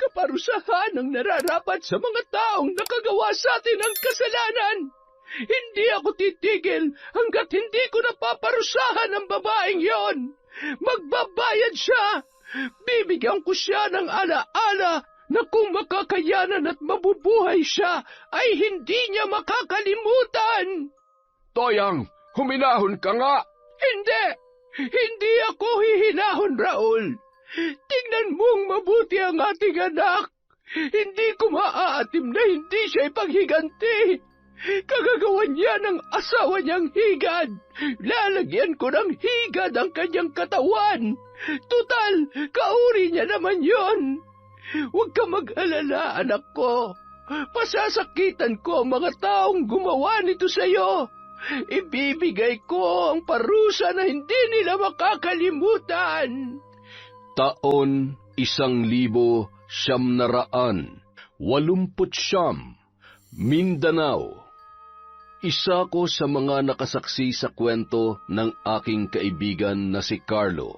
kaparusahan ang nararapat sa mga taong nakagawa sa atin ng kasalanan. Hindi ako titigil hanggat hindi ko napaparusahan ang babaeng yon. Magbabayad siya. Bibigyan ko siya ng alaala na kung makakayanan at mabubuhay siya, ay hindi niya makakalimutan. Toyang, huminahon ka nga! Hindi! Hindi ako hihinahon, Raul. Tingnan mong mabuti ang ating anak. Hindi ko maaatim na hindi siya ipaghiganti. Kagagawan niya ng asawa niyang higad. Lalagyan ko ng higad ang kanyang katawan. Tutal, kauri niya naman yon. Huwag ka mag-alala, anak ko. Pasasakitan ko ang mga taong gumawa nito sa'yo. Ibibigay ko ang parusa na hindi nila makakalimutan. Taon 1989, Mindanao. Isa ko sa mga nakasaksi sa kwento ng aking kaibigan na si Carlo.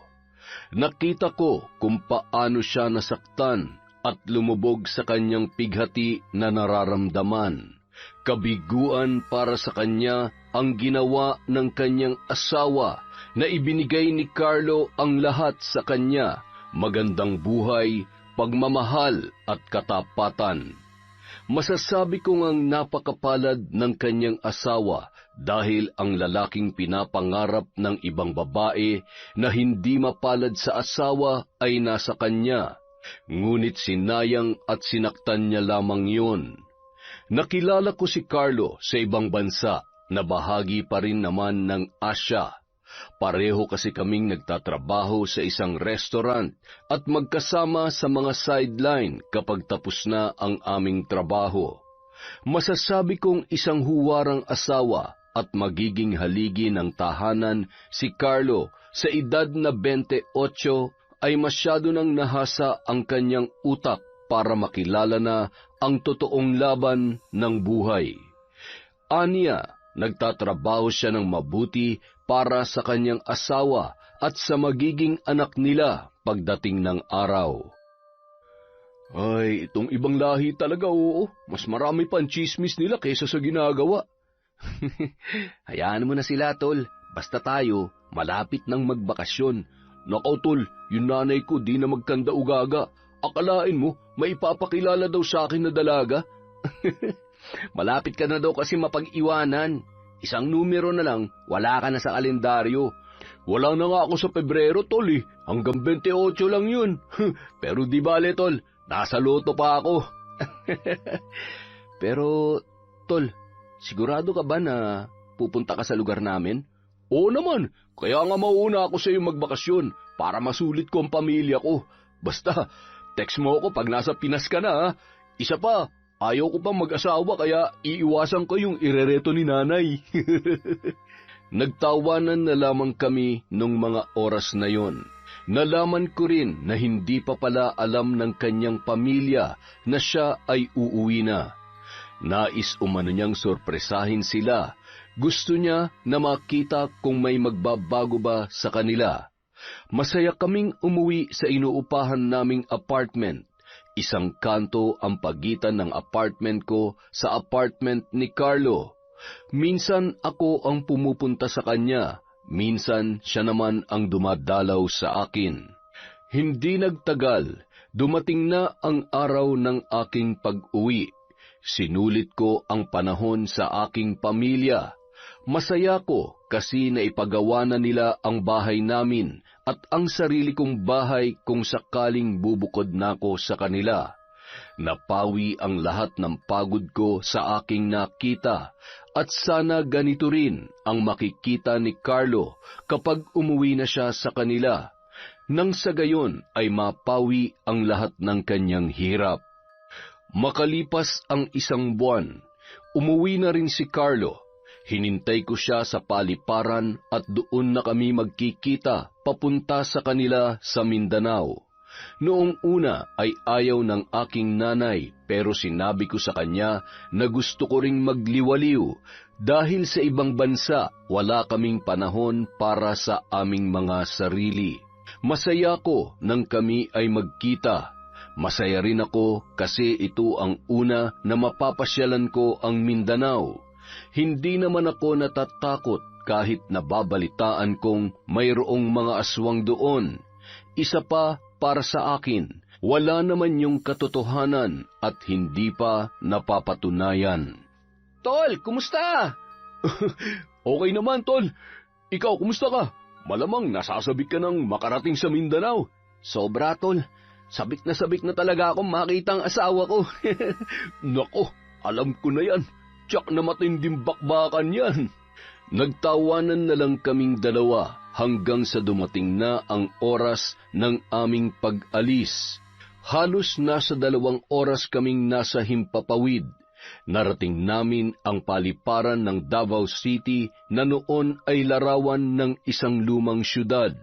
Nakita ko kung paano siya nasaktan at lumubog sa kanyang pighati na nararamdaman. Kabiguan para sa kanya ang ginawa ng kanyang asawa na ibinigay ni Carlo ang lahat sa kanya, magandang buhay, pagmamahal at katapatan. Masasabi kong ang napakapalad ng kanyang asawa dahil ang lalaking pinapangarap ng ibang babae na hindi mapalad sa asawa ay nasa kanya, ngunit sinayang at sinaktan niya lamang yun. Nakilala ko si Carlo sa ibang bansa na bahagi pa rin naman ng Asya. Pareho kasi kaming nagtatrabaho sa isang restaurant at magkasama sa mga sideline kapag tapos na ang aming trabaho. Masasabi kong isang huwarang asawa at magiging haligi ng tahanan si Carlo sa edad na 28 ay masyado nang nahasa ang kanyang utak para makilala na ang totoong laban ng buhay. Aniya, nagtatrabaho siya ng mabuti para sa kanyang asawa at sa magiging anak nila pagdating ng araw. Ay, itong ibang lahi talaga, oo. Mas marami pang chismis nila kaysa sa ginagawa. Hayaan mo na sila, tol. Basta tayo, malapit nang magbakasyon. Nakaw, tol, yung nanay ko di na magkanda ugaga. Akalain mo, may ipapakilala daw sa akin na dalaga? Malapit ka na daw kasi mapag-iwanan. Isang numero na lang, wala ka na sa kalendaryo. Wala na nga ako sa Pebrero, tol eh. Hanggang 28 lang yun. Pero di bale, tol, nasa loto pa ako. Pero, tol, sigurado ka ba na pupunta ka sa lugar namin? Oo naman, kaya nga mauna ako sa iyong magbakasyon para masulit ko ang pamilya ko. Basta, text mo ako pag nasa Pinas ka na, ha? Isa pa, ayaw ko pang mag-asawa kaya iiwasan ko yung irereto ni nanay. Nagtawanan na lamang kami nung mga oras na yon. Nalaman ko rin na hindi pa pala alam ng kanyang pamilya na siya ay uuwi na. Nais umano niyang sorpresahin sila. Gusto niya na makita kung may magbabago ba sa kanila. Masaya kaming umuwi sa inuupahan naming apartment. Isang kanto ang pagitan ng apartment ko sa apartment ni Carlo. Minsan ako ang pumupunta sa kanya, minsan siya naman ang dumadalaw sa akin. Hindi nagtagal, dumating na ang araw ng aking pag-uwi. Sinulit ko ang panahon sa aking pamilya. Masaya ko kasi naipagawa na nila ang bahay namin at ang sarili kong bahay kung sakaling bubukod na ako sa kanila. Napawi ang lahat ng pagod ko sa aking nakita at sana ganito rin ang makikita ni Carlo kapag umuwi na siya sa kanila. Nang sa gayon ay mapawi ang lahat ng kanyang hirap. Makalipas ang isang buwan, umuwi na rin si Carlo. Hinintay ko siya sa paliparan at doon na kami magkikita papunta sa kanila sa Mindanao. Noong una ay ayaw ng aking nanay pero sinabi ko sa kanya na gusto ko ring magliwaliw dahil sa ibang bansa wala kaming panahon para sa aming mga sarili. Masaya ko nang kami ay magkita. Masaya rin ako kasi ito ang una na mapapasyalan ko ang Mindanao. Hindi naman ako natatakot kahit nababalitaan kong mayroong mga aswang doon. Isa pa para sa akin, wala naman yung katotohanan at hindi pa napapatunayan. Tol, kumusta? Okay naman, Tol. Ikaw, kumusta ka? Malamang nasasabik ka ng makarating sa Mindanao. Sobra, Tol. Sabik na talaga akong makita ang asawa ko. Nako, alam ko na yan. Tiyak na matinding bakbakan yan. Nagtawanan na lang kaming dalawa hanggang sa dumating na ang oras ng aming pag-alis. Halos nasa 2 oras kaming nasa Himpapawid. Narating namin ang paliparan ng Davao City na noon ay larawan ng isang lumang syudad.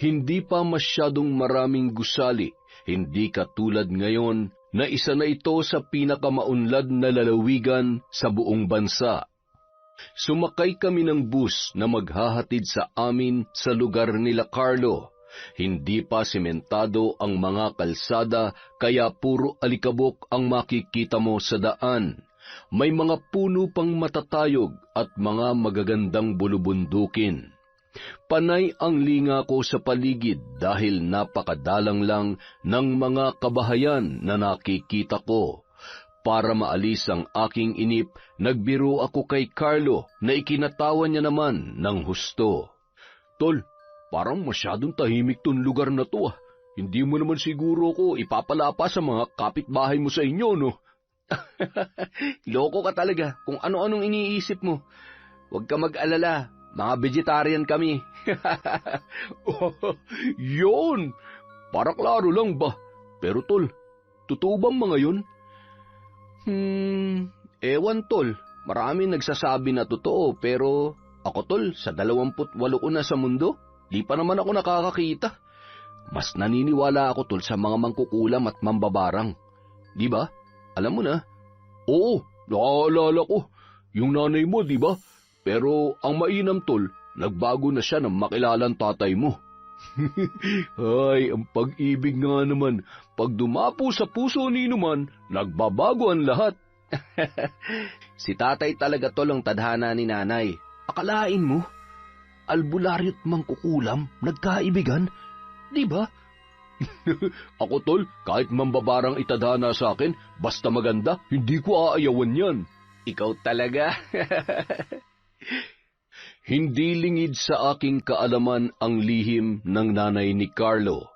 Hindi pa masyadong maraming gusali, hindi katulad ngayon na isa na ito sa pinakamaunlad na lalawigan sa buong bansa. Sumakay kami ng bus na maghahatid sa amin sa lugar nila Carlo. Hindi pa sementado ang mga kalsada kaya puro alikabok ang makikita mo sa daan. May mga puno pang matatayog at mga magagandang bulubundukin. Panay ang linga ko sa paligid dahil napakadalang lang ng mga kabahayan na nakikita ko. Para maalis ang aking inip, nagbiro ako kay Carlo na ikinatawa niya naman ng husto. Tol, parang masyadong tahimik tong lugar na to. Hindi mo naman siguro ko ipapalapa sa mga kapitbahay mo sa inyo, no? Loko ka talaga kung ano-anong iniisip mo. Huwag ka mag-alala, mga vegetarian kami. Yun! Para klaro lang ba? Pero tol, totoo bang mga yun? Ewan tol, marami nagsasabi na totoo pero ako tol, sa 28 ko na sa mundo, di pa naman ako nakakakita. Mas naniniwala ako tol sa mga mangkukulam at mambabarang. Di ba? Alam mo na? Oo, naaalala ko. Yung nanay mo, di ba? Pero ang mainam tol, nagbago na siya nang makilalang tatay mo. Ay, ang pag-ibig nga naman. Pag dumapo sa puso ni Numan, nagbabago ang lahat. Si tatay talaga tol ang tadhana ni nanay. Akalain mo, albularyo at mangkukulam, nagkaibigan, di ba? Ako tol, kahit mambabarang itadhana sa akin, basta maganda, hindi ko aayawan yan. Ikaw talaga. Hindi lingid sa aking kaalaman ang lihim ng nanay ni Carlo.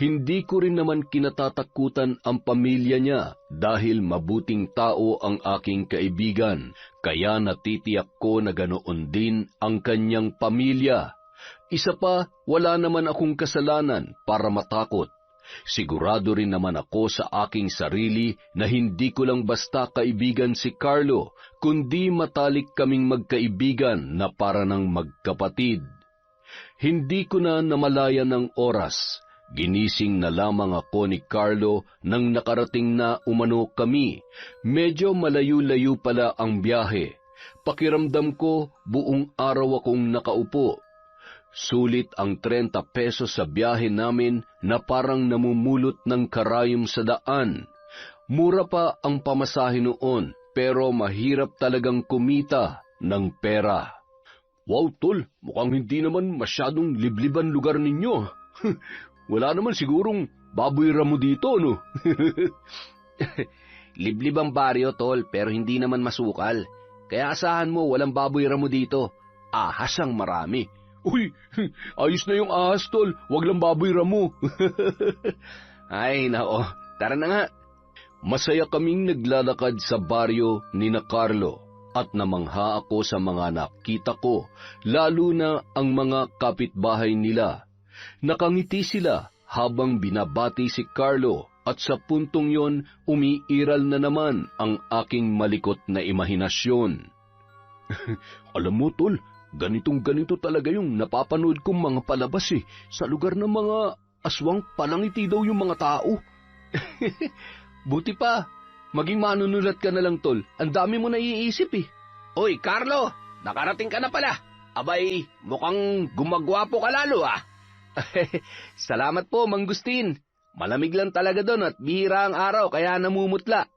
Hindi ko rin naman kinatatakutan ang pamilya niya dahil mabuting tao ang aking kaibigan, kaya natitiyak ko na ganoon din ang kanyang pamilya. Isa pa, wala naman akong kasalanan para matakot. Sigurado rin naman ako sa aking sarili na hindi ko lang basta kaibigan si Carlo, kundi matalik kaming magkaibigan na para ng magkapatid. Hindi ko na namalayan ng oras. Ginising na lamang ako ni Carlo nang nakarating na umano kami. Medyo malayo-layo pala ang biyahe. Pakiramdam ko buong araw akong nakaupo. Sulit ang 30 pesos sa biyahe namin na parang namumulot ng karayom sa daan. Mura pa ang pamasahe noon pero mahirap talagang kumita ng pera. Wow, tol, mukhang hindi naman masyadong libliban lugar ninyo. Wala naman sigurong baboy ramo dito, no? Liblib ang baryo, tol, pero hindi naman masukal. Kaya asahan mo, walang baboy ramo dito. Ahas ang marami. Uy, ayos na yung ahas, tol. Wag lang baboy ramo. Ay, nao. Tara na nga. Masaya kaming naglalakad sa baryo ni na Carlo at namangha ako sa mga nakita ko, lalo na ang mga kapitbahay nila. Nakangiti sila habang binabati si Carlo at sa puntong yon umiiral na naman ang aking malikot na imahinasyon. Alam mo, tol, ganitong-ganito talaga yung napapanood kong mga palabas sa lugar ng mga aswang palangiti daw yung mga tao. Buti pa, maging manunulat ka na lang, tol. Ang dami mo naiisip Oy, Carlo, nakarating ka na pala. Abay, mukhang gumagwapo ka lalo Salamat po, Mang Gustin. Malamig lang talaga doon at bihira ang araw kaya namumutla.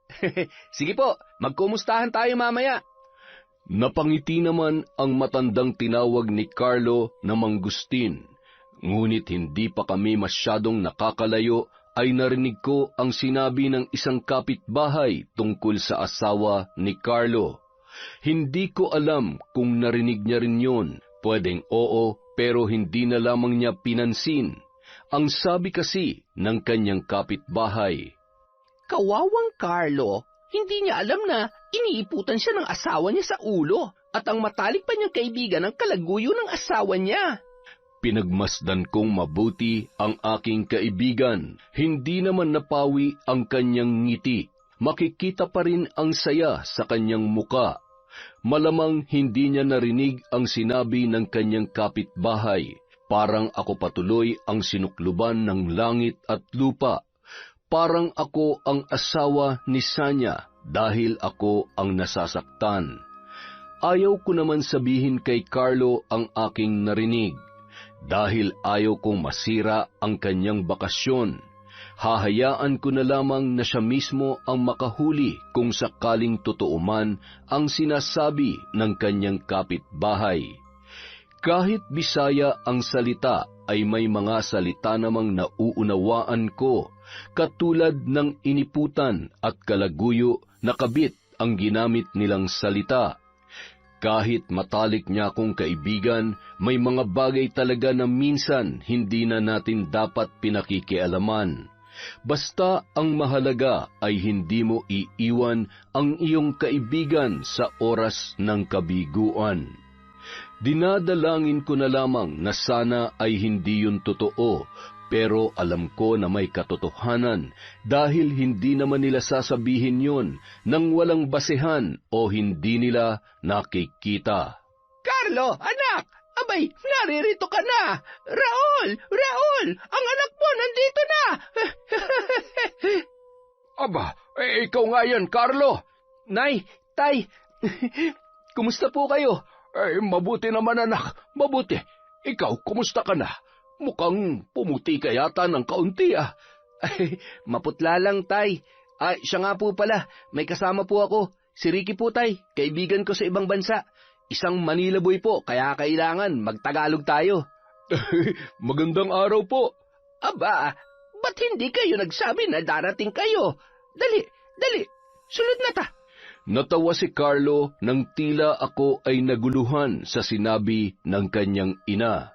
Sige po, magkumustahan tayo mamaya. Napangiti naman ang matandang tinawag ni Carlo na Mangustin. Ngunit hindi pa kami masyadong nakakalayo ay narinig ko ang sinabi ng isang kapitbahay tungkol sa asawa ni Carlo. Hindi ko alam kung narinig niya rin yun. Pwedeng oo, pero hindi na lamang niya pinansin. Ang sabi kasi ng kanyang kapitbahay, Kawawang Carlo, hindi niya alam na iniiputan siya ng asawa niya sa ulo at ang matalik pa niyang kaibigan ang kalaguyo ng asawa niya. Pinagmasdan kong mabuti ang aking kaibigan. Hindi naman napawi ang kanyang ngiti. Makikita pa rin ang saya sa kanyang muka. Malamang hindi niya narinig ang sinabi ng kanyang kapitbahay. Parang ako patuloy ang sinukluban ng langit at lupa. Parang ako ang asawa ni Sanya dahil ako ang nasasaktan. Ayaw ko naman sabihin kay Carlo ang aking narinig. Dahil ayaw kong masira ang kanyang bakasyon, hahayaan ko na lamang na siya mismo ang makahuli kung sakaling totoo man ang sinasabi ng kanyang kapitbahay. Kahit Bisaya ang salita ay may mga salita namang nauunawaan ko, katulad ng iniputan at kalaguyo na kabit ang ginamit nilang salita. Kahit matalik niya akong kaibigan, may mga bagay talaga na minsan hindi na natin dapat pinakikialaman. Basta ang mahalaga ay hindi mo iiwan ang iyong kaibigan sa oras ng kabiguan. Dinadalangin ko na lamang na sana ay hindi yun totoo, pero alam ko na may katotohanan dahil hindi naman nila sasabihin yun nang walang basehan o hindi nila nakikita. Carlo, anak! Abay, naririto ka na! Raul! Raul! Ang anak mo nandito na! Aba, ikaw nga yan, Carlo! Nay, tay, kumusta po kayo? Mabuti naman anak, mabuti. Ikaw, kumusta ka na? Mukhang pumuti ka yata ng kaunti ah. Maputla lang, tay. Siya nga po pala, may kasama po ako. Si Ricky po, tay, kaibigan ko sa ibang bansa. Isang Manila boy po, kaya kailangan magtagalog tayo. Magandang araw po. Aba, ba't hindi kayo nagsabi na darating kayo? Dali, sunod na ta. Natawa si Carlo nang tila ako ay naguluhan sa sinabi ng kanyang ina.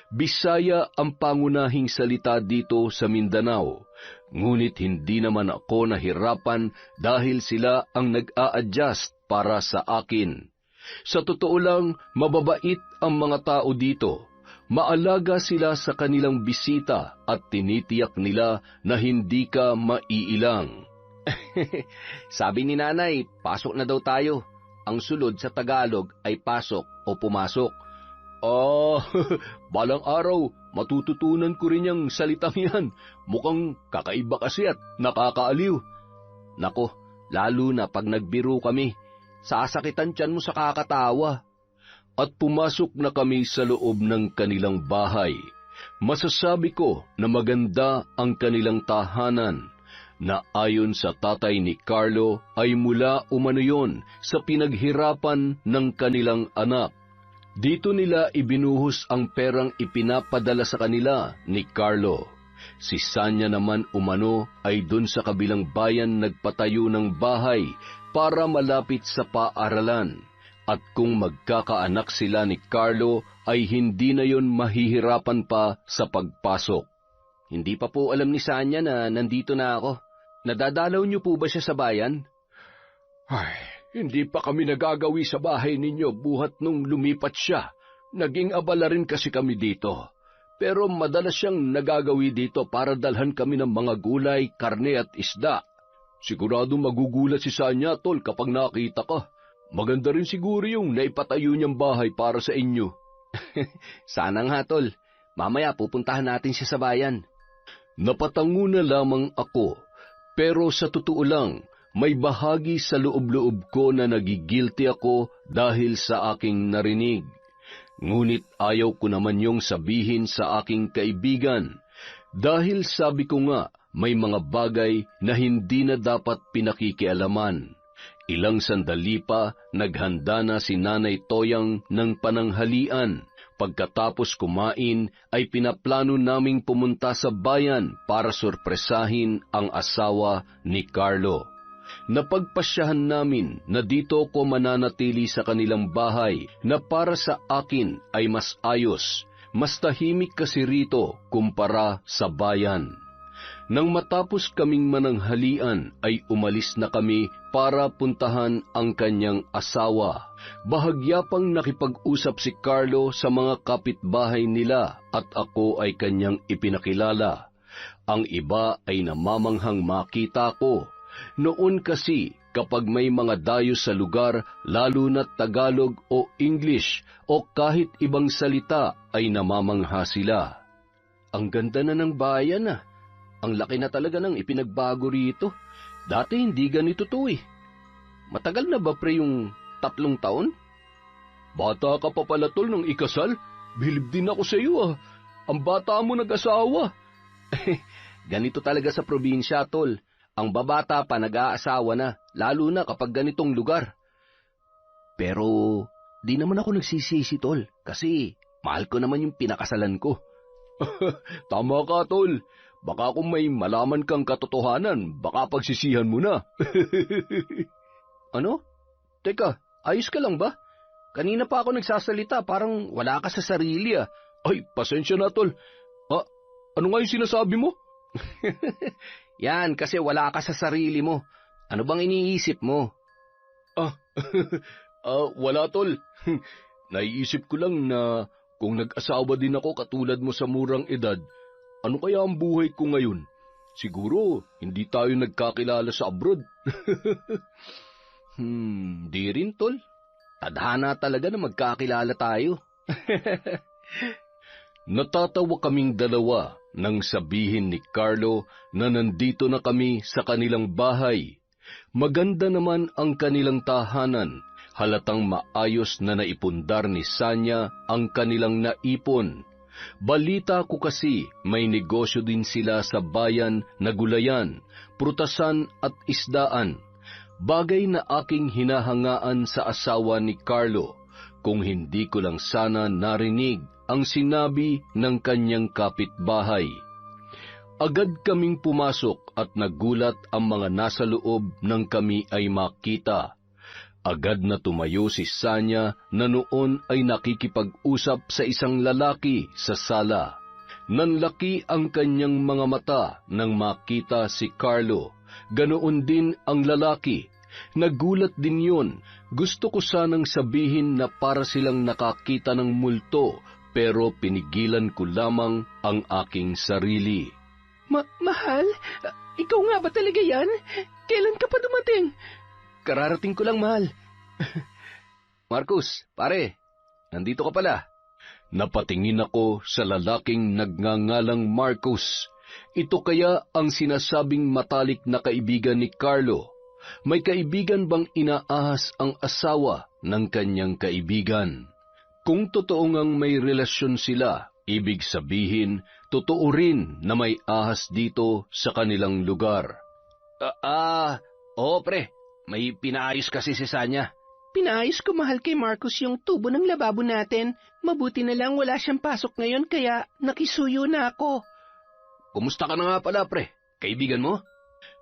Bisaya ang pangunahing salita dito sa Mindanao, ngunit hindi naman ako nahirapan dahil sila ang nag-a-adjust para sa akin. Sa totoo lang, mababait ang mga tao dito. Maalaga sila sa kanilang bisita at tinitiyak nila na hindi ka maiilang. Sabi ni nanay, pasok na daw tayo. Ang sulod sa Tagalog ay pasok o pumasok. Balang araw, matututunan ko rin yung salitang yan. Mukhang kakaiba kasi at nakakaaliw. Nako, lalo na pag nagbiro kami, sasakitan tiyan mo sa kakatawa. At pumasok na kami sa loob ng kanilang bahay. Masasabi ko na maganda ang kanilang tahanan, na ayon sa tatay ni Carlo ay mula umano yon sa pinaghirapan ng kanilang anak. Dito nila ibinuhos ang perang ipinapadala sa kanila ni Carlo. Si Sanya naman umano ay dun sa kabilang bayan nagpatayo ng bahay para malapit sa paaralan. At kung magkakaanak sila ni Carlo ay hindi na yon mahihirapan pa sa pagpasok. Hindi pa po alam ni Sanya na nandito na ako. Nadadalaw niyo po ba siya sa bayan? Ay, hindi pa kami nagagawi sa bahay ninyo buhat nung lumipat siya. Naging abala rin kasi kami dito. Pero madalas siyang nagagawi dito para dalhan kami ng mga gulay, karne at isda. Sigurado magugulat si Sanya, tol, kapag nakita ka. Maganda rin siguro yung naipatayo niyang bahay para sa inyo. Sana nga, tol. Mamaya pupuntahan natin siya sa bayan. Napatango na lamang ako. Pero sa totoo lang, may bahagi sa loob-loob ko na nagigilty ako dahil sa aking narinig. Ngunit ayaw ko naman yung sabihin sa aking kaibigan. Dahil sabi ko nga, may mga bagay na hindi na dapat pinakikialaman. Ilang sandali pa, naghanda na si Nanay Toyang ng pananghalian. Pagkatapos kumain, ay pinaplano naming pumunta sa bayan para sorpresahin ang asawa ni Carlo. Napagpasyahan namin na dito ko mananatili sa kanilang bahay na para sa akin ay mas ayos. Mas tahimik kasi rito kumpara sa bayan. Nang matapos kaming mananghalian ay umalis na kami para puntahan ang kanyang asawa. Bahagya pang nakipag-usap si Carlo sa mga kapitbahay nila at ako ay kanyang ipinakilala. Ang iba ay namamanghang makita ko. Noon kasi kapag may mga dayo sa lugar, lalo na Tagalog o English o kahit ibang salita ay namamangha sila. Ang ganda na ng bayan ah. Ang laki na talaga ng ipinagbago rito. Dati hindi ganito to eh. Matagal na ba pre yung 3 taon? Bata ka pa pala tol nung ikasal. Bilib din ako sa iyo ah. Ang bata mo nag-asawa. Ganito talaga sa probinsya tol. Ang babata pa nag-aasawa na, lalo na kapag ganitong lugar. Pero di naman ako nagsisisi tol, kasi mahal ko naman yung pinakasalan ko. Tama ka tol. Baka kung may malaman kang katotohanan, baka pagsisihan mo na. Ano? Teka, ayos ka lang ba? Kanina pa ako nagsasalita, parang wala ka sa sarili ah. Ay, pasensya na tol. Ano nga yung sinasabi mo? Yan, kasi wala ka sa sarili mo. Ano bang iniisip mo? Wala tol. Naiisip ko lang na kung nag-asawa din ako katulad mo sa murang edad, ano kaya ang buhay ko ngayon? Siguro, hindi tayo nagkakilala sa abroad. Di rin tol. Tadhana talaga na magkakilala tayo. Natatawa kaming dalawa nang sabihin ni Carlo na nandito na kami sa kanilang bahay. Maganda naman ang kanilang tahanan. Halatang maayos na naipundar ni Sanya ang kanilang naipon. Balita ko kasi may negosyo din sila sa bayan na gulayan, prutasan at isdaan. Bagay na aking hinahangaan sa asawa ni Carlo, kung hindi ko lang sana narinig ang sinabi ng kanyang kapitbahay. Agad kaming pumasok at nagulat ang mga nasa loob nang kami ay makita. Agad na tumayo si Sanya na noon ay nakikipag-usap sa isang lalaki sa sala. Nanlaki ang kanyang mga mata nang makita si Carlo. Ganoon din ang lalaki. Nagulat din yun. Gusto ko sanang sabihin na para silang nakakita ng multo, pero pinigilan ko lamang ang aking sarili. Mahal? Ikaw nga ba talaga yan? Kailan ka pa dumating? Kararating ko lang, mahal. Marcus, pare, nandito ka pala. Napatingin ako sa lalaking nagngangalang Marcus. Ito kaya ang sinasabing matalik na kaibigan ni Carlo. May kaibigan bang inaahas ang asawa ng kanyang kaibigan? Kung totoo ngang may relasyon sila, ibig sabihin, totoo rin na may ahas dito sa kanilang lugar. Oo pre, may pinaayos kasi si Sanya. Pinaayos ko mahal kay Marcus yung tubo ng lababo natin. Mabuti na lang wala siyang pasok ngayon kaya nakisuyo na ako. Kumusta ka na nga pala pre? Kaibigan mo?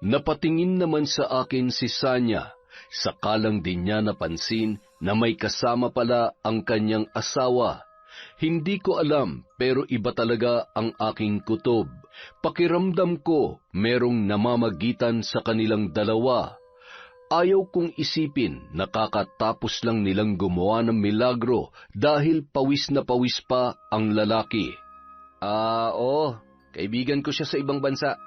Napatingin naman sa akin si Sanya. Sakalang din niya napansin na may kasama pala ang kanyang asawa. Hindi ko alam pero iba talaga ang aking kutob. Pakiramdam ko merong namamagitan sa kanilang dalawa. Ayaw kong isipin na kakatapos lang nilang gumawa ng milagro dahil pawis na pawis pa ang lalaki. Oo, kaibigan ko siya sa ibang bansa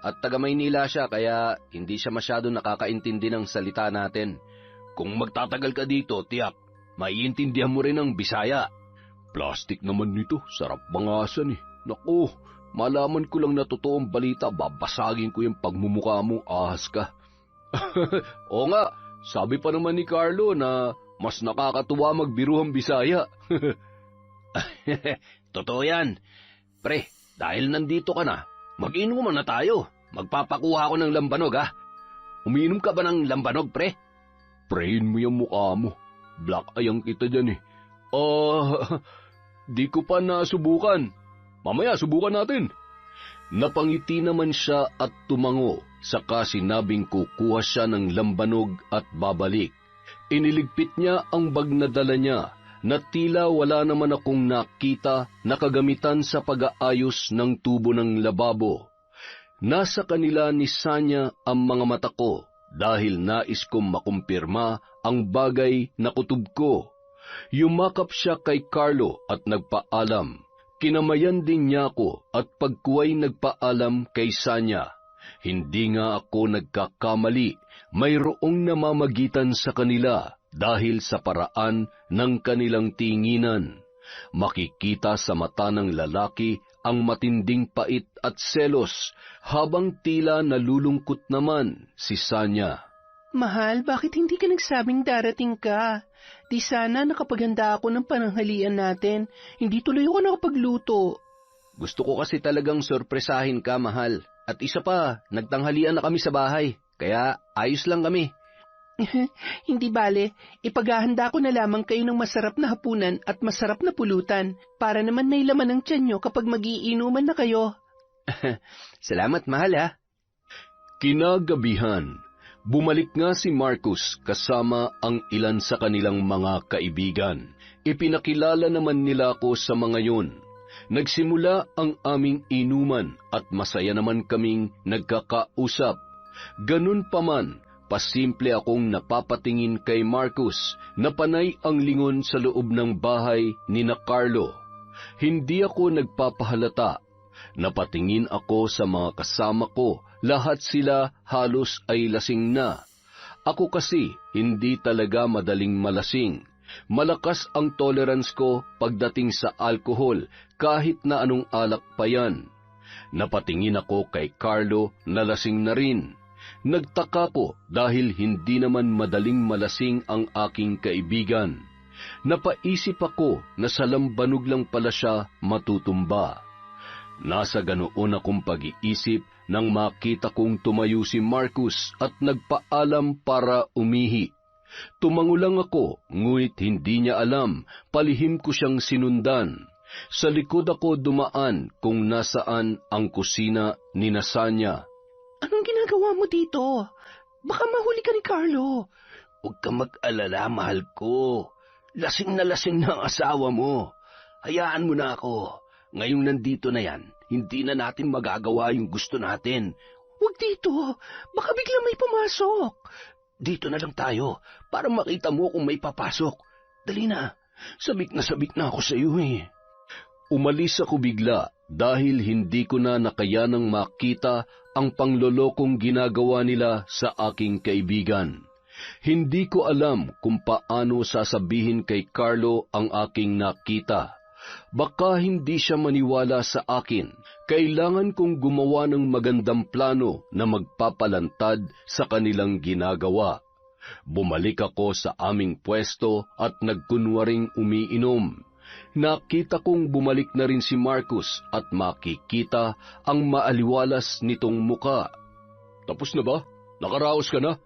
at taga Maynila siya kaya hindi siya masyado nakakaintindi ng salita natin. Kung magtatagal ka dito, tiyak, maiintindihan mo rin ang Bisaya. Plastic naman nito, sarap bangasan eh. Naku, malaman ko lang na totoong balita, babasagin ko yung pagmumukha mong ahas ka. Oo nga, sabi pa naman ni Carlo na mas nakakatuwa magbiruhang Bisaya. Totoo yan. Pre, dahil nandito ka na, mag-inuman na tayo. magpapakuha ako ng lambanog, ha? Umiinom ka ba ng lambanog, pre? Prehin mo yung mukha mo. Black eye ang kita dyan, eh. Di ko pa nasubukan. Mamaya, subukan natin. Napangiti naman siya at tumango, saka sinabing kukuha siya ng lambanog at babalik. Iniligpit niya ang bag na dala niya, na tila wala naman akong nakita na kagamitan sa pag-aayos ng tubo ng lababo. Nasa kanila ni Sanya ang mga mata ko dahil nais kong makumpirma ang bagay na kutob ko. Yumakap siya kay Carlo at nagpaalam. Kinamayan din niya ako at pagkuway nagpaalam kay Sanya. Hindi nga ako nagkakamali, mayroong namamagitan sa kanila dahil sa paraan ng kanilang tinginan. Makikita sa mata ng lalaki ang matinding pait at selos, habang tila nalulungkot naman si Sanya. Mahal, bakit hindi ka nagsabing darating ka? Di sana nakapaghanda ako ng pananghalian natin. Hindi tuloy ako nakapagluto. Gusto ko kasi talagang sorpresahin ka, mahal. At isa pa, nagtanghalian na kami sa bahay, kaya ayos lang kami. Hindi bale, ipaghahanda ko na lamang kayo ng masarap na hapunan at masarap na pulutan para naman may laman ng tiyan nyo kapag magiinuman na kayo. Salamat, mahal, ha? Kinagabihan, bumalik nga si Marcus kasama ang ilan sa kanilang mga kaibigan. Ipinakilala naman nila ako sa mga yun. Nagsimula ang aming inuman at masaya naman kaming nagkakausap. Ganun pa man, pasimple akong napapatingin kay Marcus na panay ang lingon sa loob ng bahay ni na Carlo. Hindi ako nagpapahalata. Napatingin ako sa mga kasama ko, lahat sila halos ay lasing na. Ako kasi hindi talaga madaling malasing. Malakas ang tolerance ko pagdating sa alkohol kahit na anong alak pa yan. Napatingin ako kay Carlo na lasing na rin. Nagtaka ko dahil hindi naman madaling malasing ang aking kaibigan. Napaisip ako na sa lambanog lang pala siya matutumba. Nasa ganoon akong pag-iisip nang makita kong tumayo si Marcus at nagpaalam para umihi. Tumango lang ako, ngunit hindi niya alam, palihim ko siyang sinundan. Sa likod ako dumaan kung nasaan ang kusina ni Sanya. Anong ginagawa mo dito? Baka mahuli ka ni Carlo. Huwag ka mag-alala, mahal ko. Lasing na ang asawa mo. Hayaan mo na ako. Ngayong nandito na yan, hindi na natin magagawa yung gusto natin. Huwag dito. Baka biglang may pumasok. Dito na lang tayo para makita mo kung may papasok. Dali na. Sabik na ako sa iyo, eh. Umalis ako bigla dahil hindi ko na nakayanang makita ang panglolokong ginagawa nila sa aking kaibigan. Hindi ko alam kung paano sasabihin kay Carlo ang aking nakita. Baka hindi siya maniwala sa akin. Kailangan kong gumawa ng magandang plano na magpapalantad sa kanilang ginagawa. Bumalik ako sa aming pwesto at nagkunwaring umiinom. Nakita kong bumalik na rin si Marcus at makikita ang maaliwalas nitong muka. Tapos na ba? Nakaraos ka na?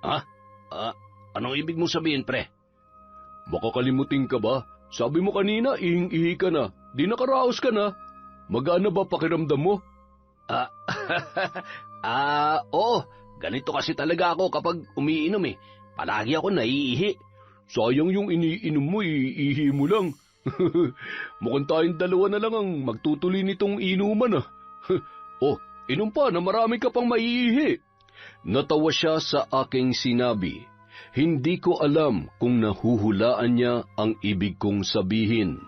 Ha? Anong ibig mong sabihin, pre? Baka kalimutin ka ba? Sabi mo kanina, ihing-ihi ka na. Di nakaraos ka na. Magaan na ba pakiramdam mo? Oo. Ganito kasi talaga ako kapag umiinom, eh. Palagi ako naiihi. Sayang yung iniinom mo, iihi mo lang. Mukhang tayong dalawa na lang ang magtutuloy nitong inuman, ah. Inom pa na marami ka pang maiihi. Natawa siya sa aking sinabi. Hindi ko alam kung nahuhulaan niya ang ibig kong sabihin.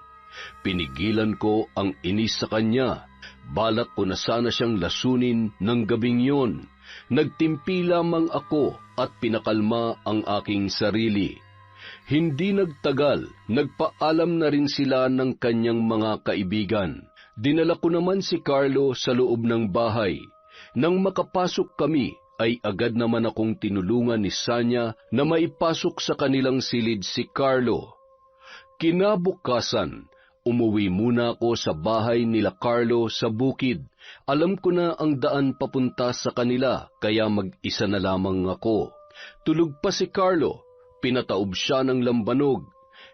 Pinigilan ko ang inis sa kanya. Balak ko na sana siyang lasunin ng gabing yon. Nagtimpi lamang ako at pinakalma ang aking sarili. Hindi nagtagal, nagpaalam na rin sila ng kanyang mga kaibigan. Dinala ko naman si Carlo sa loob ng bahay. Nang makapasok kami, ay agad naman akong tinulungan ni Sanya na maipasok sa kanilang silid si Carlo. Kinabukasan, umuwi muna ako sa bahay nila Carlo sa bukid Alam ko na ang daan papunta sa kanila, kaya mag-isa na lamang ako. Tulog pa si Carlo, pinataob siya ng lambanog.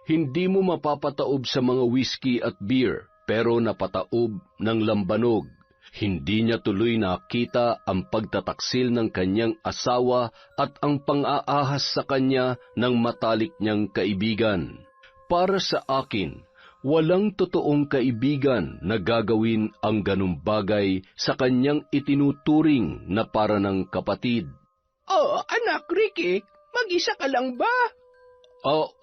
Hindi mo mapapataob sa mga whiskey at beer, pero napataob ng lambanog. Hindi niya tuloy nakita ang pagtataksil ng kanyang asawa at ang pang-aahas sa kanya ng matalik niyang kaibigan. Para sa akin, walang totoong kaibigan na gagawin ang ganung bagay sa kanyang itinuturing na para ng kapatid. Oh, anak Ricky, mag-isa ka lang ba?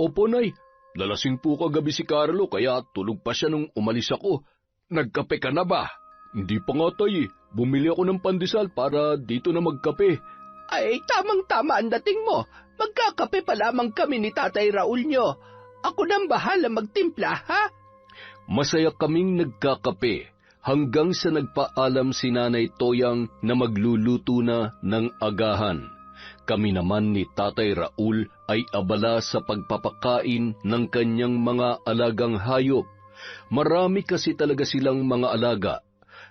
Opo, Nay. Lalasing po kagabi si Carlo kaya tulog pa siya nung umalis ako. Nagkape ka na ba? Hindi pa nga, Tay. Bumili ako ng pandesal para dito na magkape. Ay, tamang-tama ang dating mo. Magkakape pa lamang kami ni Tatay Raul nyo. Ako nang bahala magtimpla, ha? Masaya kaming nagkakape hanggang sa nagpaalam si Nanay Toyang na magluluto na ng agahan. Kami naman ni Tatay Raul ay abala sa pagpapakain ng kanyang mga alagang hayop. Marami kasi talaga silang mga alaga.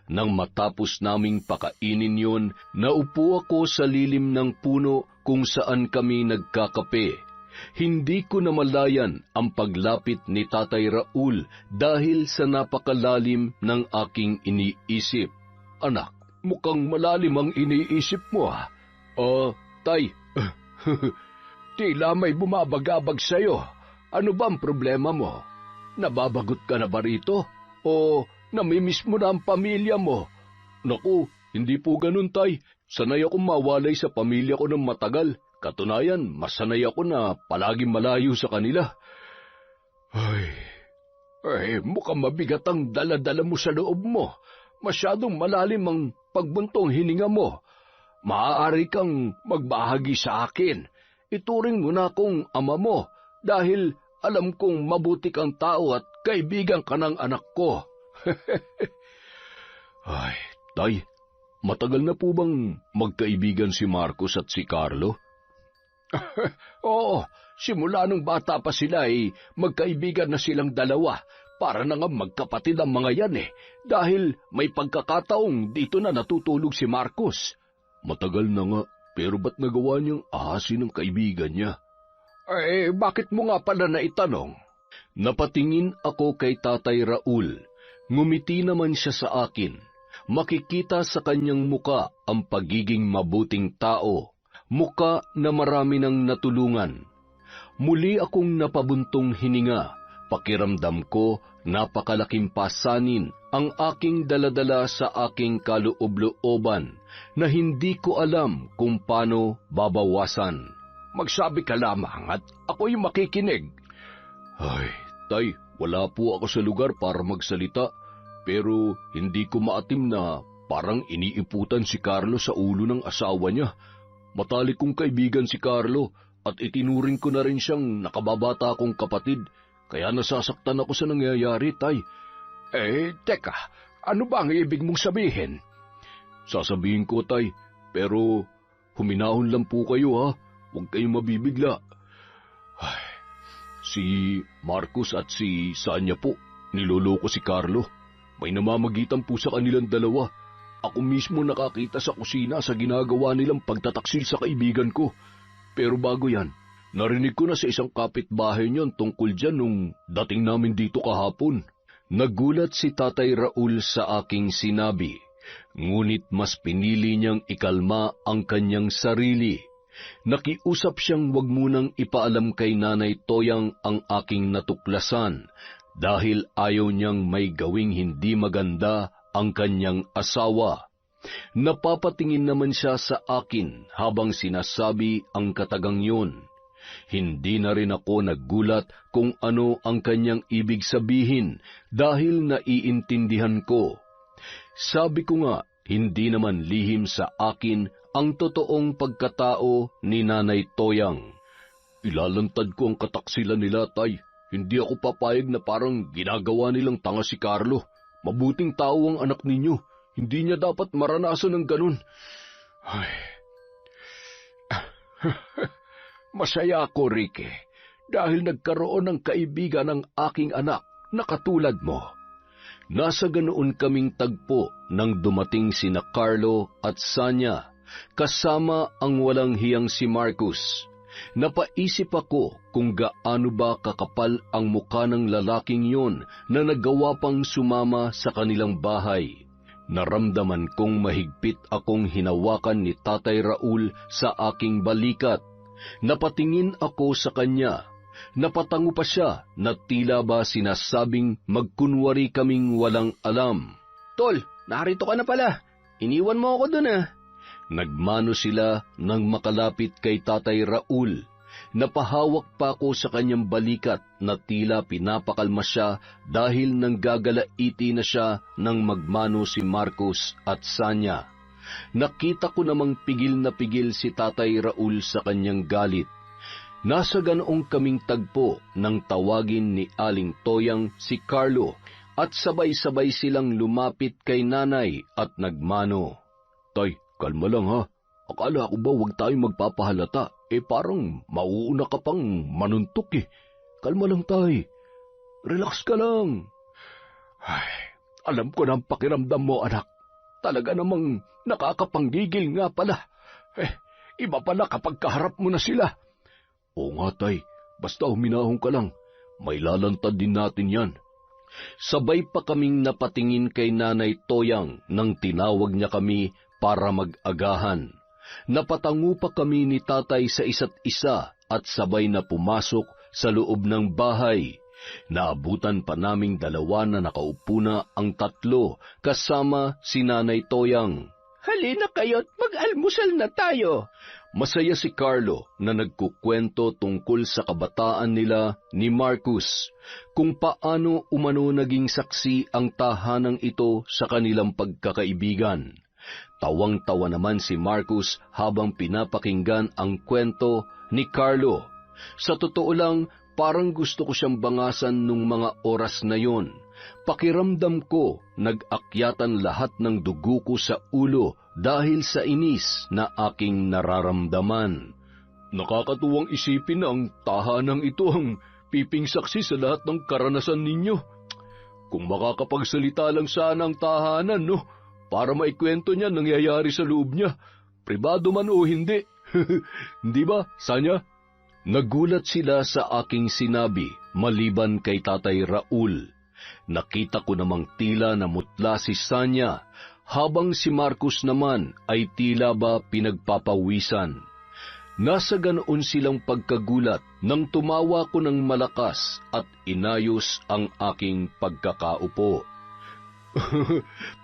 Nang matapos naming pakainin yon, naupo ako sa lilim ng puno kung saan kami nagkakape. Hindi ko namalayan ang paglapit ni Tatay Raul dahil sa napakalalim ng aking iniisip. Anak, mukhang malalim ang iniisip mo, ha? Tay, tila may bumabagabag sa'yo. Ano ba ang problema mo? Nababagot ka na ba rito? O namimiss mo na ang pamilya mo? Naku, hindi po ganun, Tay. Sanay akong mawalay sa pamilya ko ng matagal. Katunayan, mas sanay ako na palaging malayo sa kanila. Mukhang mabigat ang dala-dala mo sa loob mo. Masyadong malalim ang pagbuntong hininga mo. Maaari kang magbahagi sa akin. Ituring mo na akong ama mo dahil alam kong mabuti kang tao at kaibigan ka ng anak ko. Tay, matagal na po bang magkaibigan si Marcos at si Carlo? Oo, simula nung bata pa sila ay magkaibigan na silang dalawa. Para na nga magkapatid ang mga yan dahil may pagkakataong dito na natutulog si Marcos. Matagal na nga, pero ba't nagawa niyang ahasin ng kaibigan niya? Bakit mo nga pala naitanong? Napatingin ako kay Tatay Raul. Ngumiti naman siya sa akin. Makikita sa kanyang muka ang pagiging mabuting tao. Muka na marami nang natulungan. Muli akong napabuntong hininga. Pakiramdam ko napakalaking pasanin ang aking daladala sa aking kaloob-looban na hindi ko alam kung paano babawasan. Magsabi ka lamang at ako'y makikinig. Tay, wala po ako sa lugar para magsalita, pero hindi ko maatim na parang iniiputan si Carlo sa ulo ng asawa niya. Matalik kong kaibigan si Carlo at itinuring ko na rin siyang nakababata kong kapatid, kaya nasasaktan ako sa nangyayari, Tay. Teka, ano ba ang ibig mong sabihin? Sasabihin ko, Tay, pero huminahon lang po kayo, ha? Huwag kayong mabibigla. Si Marcos at si Sanya po, niloloko si Carlo. May namamagitan po sa kanilang dalawa. Ako mismo nakakita sa kusina sa ginagawa nilang pagtataksil sa kaibigan ko. Pero bago yan, narinig ko na sa isang kapitbahay niyon tungkol dyan nung dating namin dito kahapon. Nagulat si Tatay Raul sa aking sinabi, ngunit mas pinili niyang ikalma ang kanyang sarili. Nakiusap siyang wag munang ipaalam kay Nanay Toyang ang aking natuklasan dahil ayaw niyang may gawing hindi maganda ang kanyang asawa. Napapatingin naman siya sa akin habang sinasabi ang katagang yun. Hindi na rin ako naggulat kung ano ang kanyang ibig sabihin dahil naiintindihan ko. Sabi ko nga, hindi naman lihim sa akin ang totoong pagkatao ni Nanay Toyang. Ilalantad ko ang kataksilan nila, Tay. Hindi ako papayag na parang ginagawa nilang tanga si Carlo. Mabuting tao ang anak ninyo. Hindi niya dapat maranasan ng ganun. Masaya ako, Ricky, dahil nagkaroon ng kaibigan ng aking anak na katulad mo. Nasa ganoon kaming tagpo nang dumating sina Carlo at Sanya, kasama ang walang hiyang si Marcus. Napaisip ako kung gaano ba kakapal ang mukha ng lalaking yun na nagawa pang sumama sa kanilang bahay. Naramdaman kong mahigpit akong hinawakan ni Tatay Raul sa aking balikat. Napatingin ako sa kanya. Napatango pa siya na tila ba sinasabing magkunwari kaming walang alam. Tol, narito ka na pala. Iniwan mo ako dun ah. Nagmano sila nang makalapit kay Tatay Raul. Napahawak pa ako sa kanyang balikat na tila pinapakalma siya dahil nanggagalaiti na siya nang magmano si Marcos at Sanya. Nakita ko namang pigil na pigil si Tatay Raul sa kanyang galit. Nasa ganoong kaming tagpo nang tawagin ni Aling Toyang si Carlo at sabay-sabay silang lumapit kay nanay at nagmano. Tay, kalma lang ha. Akala ko ba huwag tayong magpapahalata? Parang mauuna ka pang manuntok eh. Kalma lang tay. Relax ka lang. Ay, alam ko na ang pakiramdam mo anak. Talaga namang nakakapanggigil nga pala. Iba pala kapag kaharap mo na sila. Oo nga tay, basta huminahon ka lang. May lalantad din natin yan. Sabay pa kaming napatingin kay Nanay Toyang nang tinawag niya kami para mag-agahan. Napatango pa kami ni tatay sa isa't isa at sabay na pumasok sa loob ng bahay. Naabutan pa naming dalawa na nakaupo na ang tatlo kasama si Nanay Toyang. Halina kayo't mag-almusal na tayo. Masaya si Carlo na nagkukwento tungkol sa kabataan nila ni Marcus, kung paano umano naging saksi ang tahanang ito sa kanilang pagkakaibigan. Tawang-tawa naman si Marcus habang pinapakinggan ang kwento ni Carlo. Sa totoo lang, parang gusto ko siyang bangasan nung mga oras na yon. Pakiramdam ko, nag-akyatan lahat ng dugo ko sa ulo dahil sa inis na aking nararamdaman. Nakakatuwang isipin na ang tahanang ito ang piping saksi sa lahat ng karanasan ninyo. Kung makakapagsalita lang sana ang tahanan, no? Para maikwento niya nangyayari sa loob niya, pribado man o hindi. Hindi ba, Sanya? Nagulat sila sa aking sinabi, maliban kay Tatay Raul. Nakita ko namang tila namutla si Sanya, habang si Marcos naman ay tila ba pinagpapawisan. Nasa ganoon silang pagkagulat nang tumawa ko ng malakas at inayos ang aking pagkakaupo.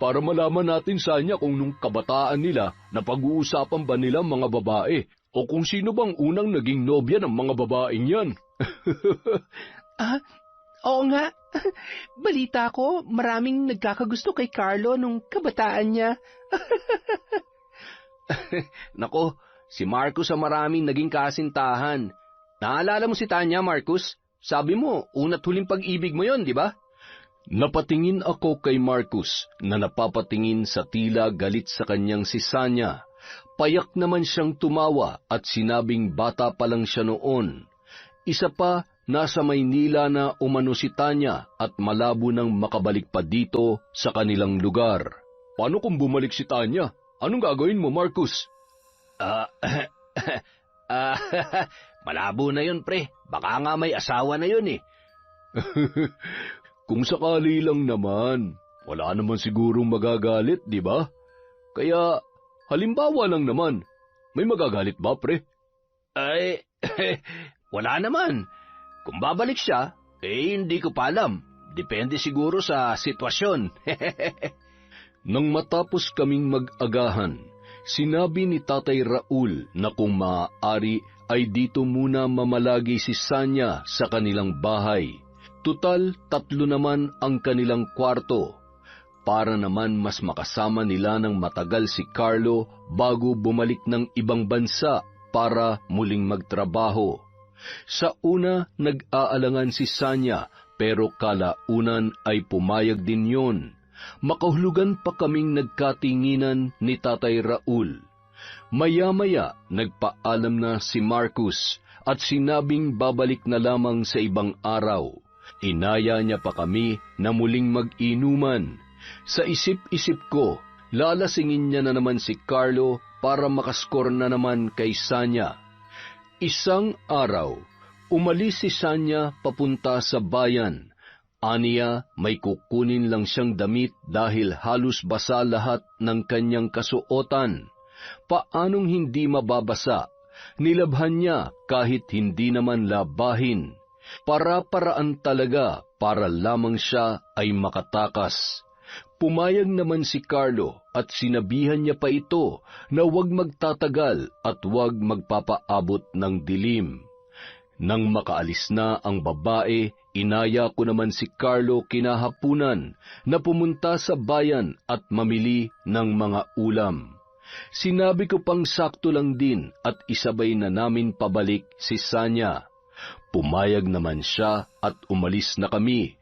Para malaman natin, Sanya, kung nung kabataan nila napag-uusapan ba nila mga babae o kung sino bang unang naging nobya ng mga babaeng yan. Oo nga. Balita ko, maraming nagkakagusto kay Carlo nung kabataan niya. Nako, si Marcus ang maraming naging kasintahan. Naalala mo si Tanya, Marcus? Sabi mo, una't huling pag-ibig mo yon, di ba? Napatingin ako kay Marcus na napapatingin sa tila galit sa kanyang si Sanya. Payak naman siyang tumawa at sinabing bata pa lang siya noon. Isa pa, nasa Maynila na umano si Tanya at malabo nang makabalik pa dito sa kanilang lugar. Paano kung bumalik si Tanya? Anong gagawin mo, Marcus? Malabo na yun, pre. Baka nga may asawa na yun eh. Kung sakali lang naman, wala naman sigurong magagalit, di ba? Kaya, halimbawa lang naman, may magagalit ba, pre? Ay, wala naman. Kung babalik siya, hindi ko pa alam. Depende siguro sa sitwasyon. Nang matapos kaming mag-agahan, sinabi ni Tatay Raul na kung maaari ay dito muna mamalagi si Sanya sa kanilang bahay. Tutal, 3 naman ang kanilang kwarto. Para naman mas makasama nila ng matagal si Carlo bago bumalik ng ibang bansa para muling magtrabaho. Sa una, nag-aalangan si Sanya pero kalaunan ay pumayag din yon. Makahulugan pa kaming nagkatinginan ni Tatay Raul. Maya-maya, nagpaalam na si Marcus at sinabing babalik na lamang sa ibang araw. Inaya niya pa kami na muling mag-inuman. Sa isip-isip ko, lalasingin niya na naman si Carlo para makaskor na naman kay Sanya. Isang araw, umalis si Sanya papunta sa bayan. Aniya, may kukunin lang siyang damit dahil halos basa lahat ng kanyang kasuotan. Paanong hindi mababasa? Nilabhan niya kahit hindi naman labahin. Para-paraan talaga para lamang siya ay makatakas. Pumayag naman si Carlo at sinabihan niya pa ito na huwag magtatagal at huwag magpapaabot ng dilim. Nang makaalis na ang babae, inaya ko naman si Carlo kinahapunan na pumunta sa bayan at mamili ng mga ulam. Sinabi ko pang sakto lang din at isabay na namin pabalik si Sanya. Pumayag naman siya at umalis na kami.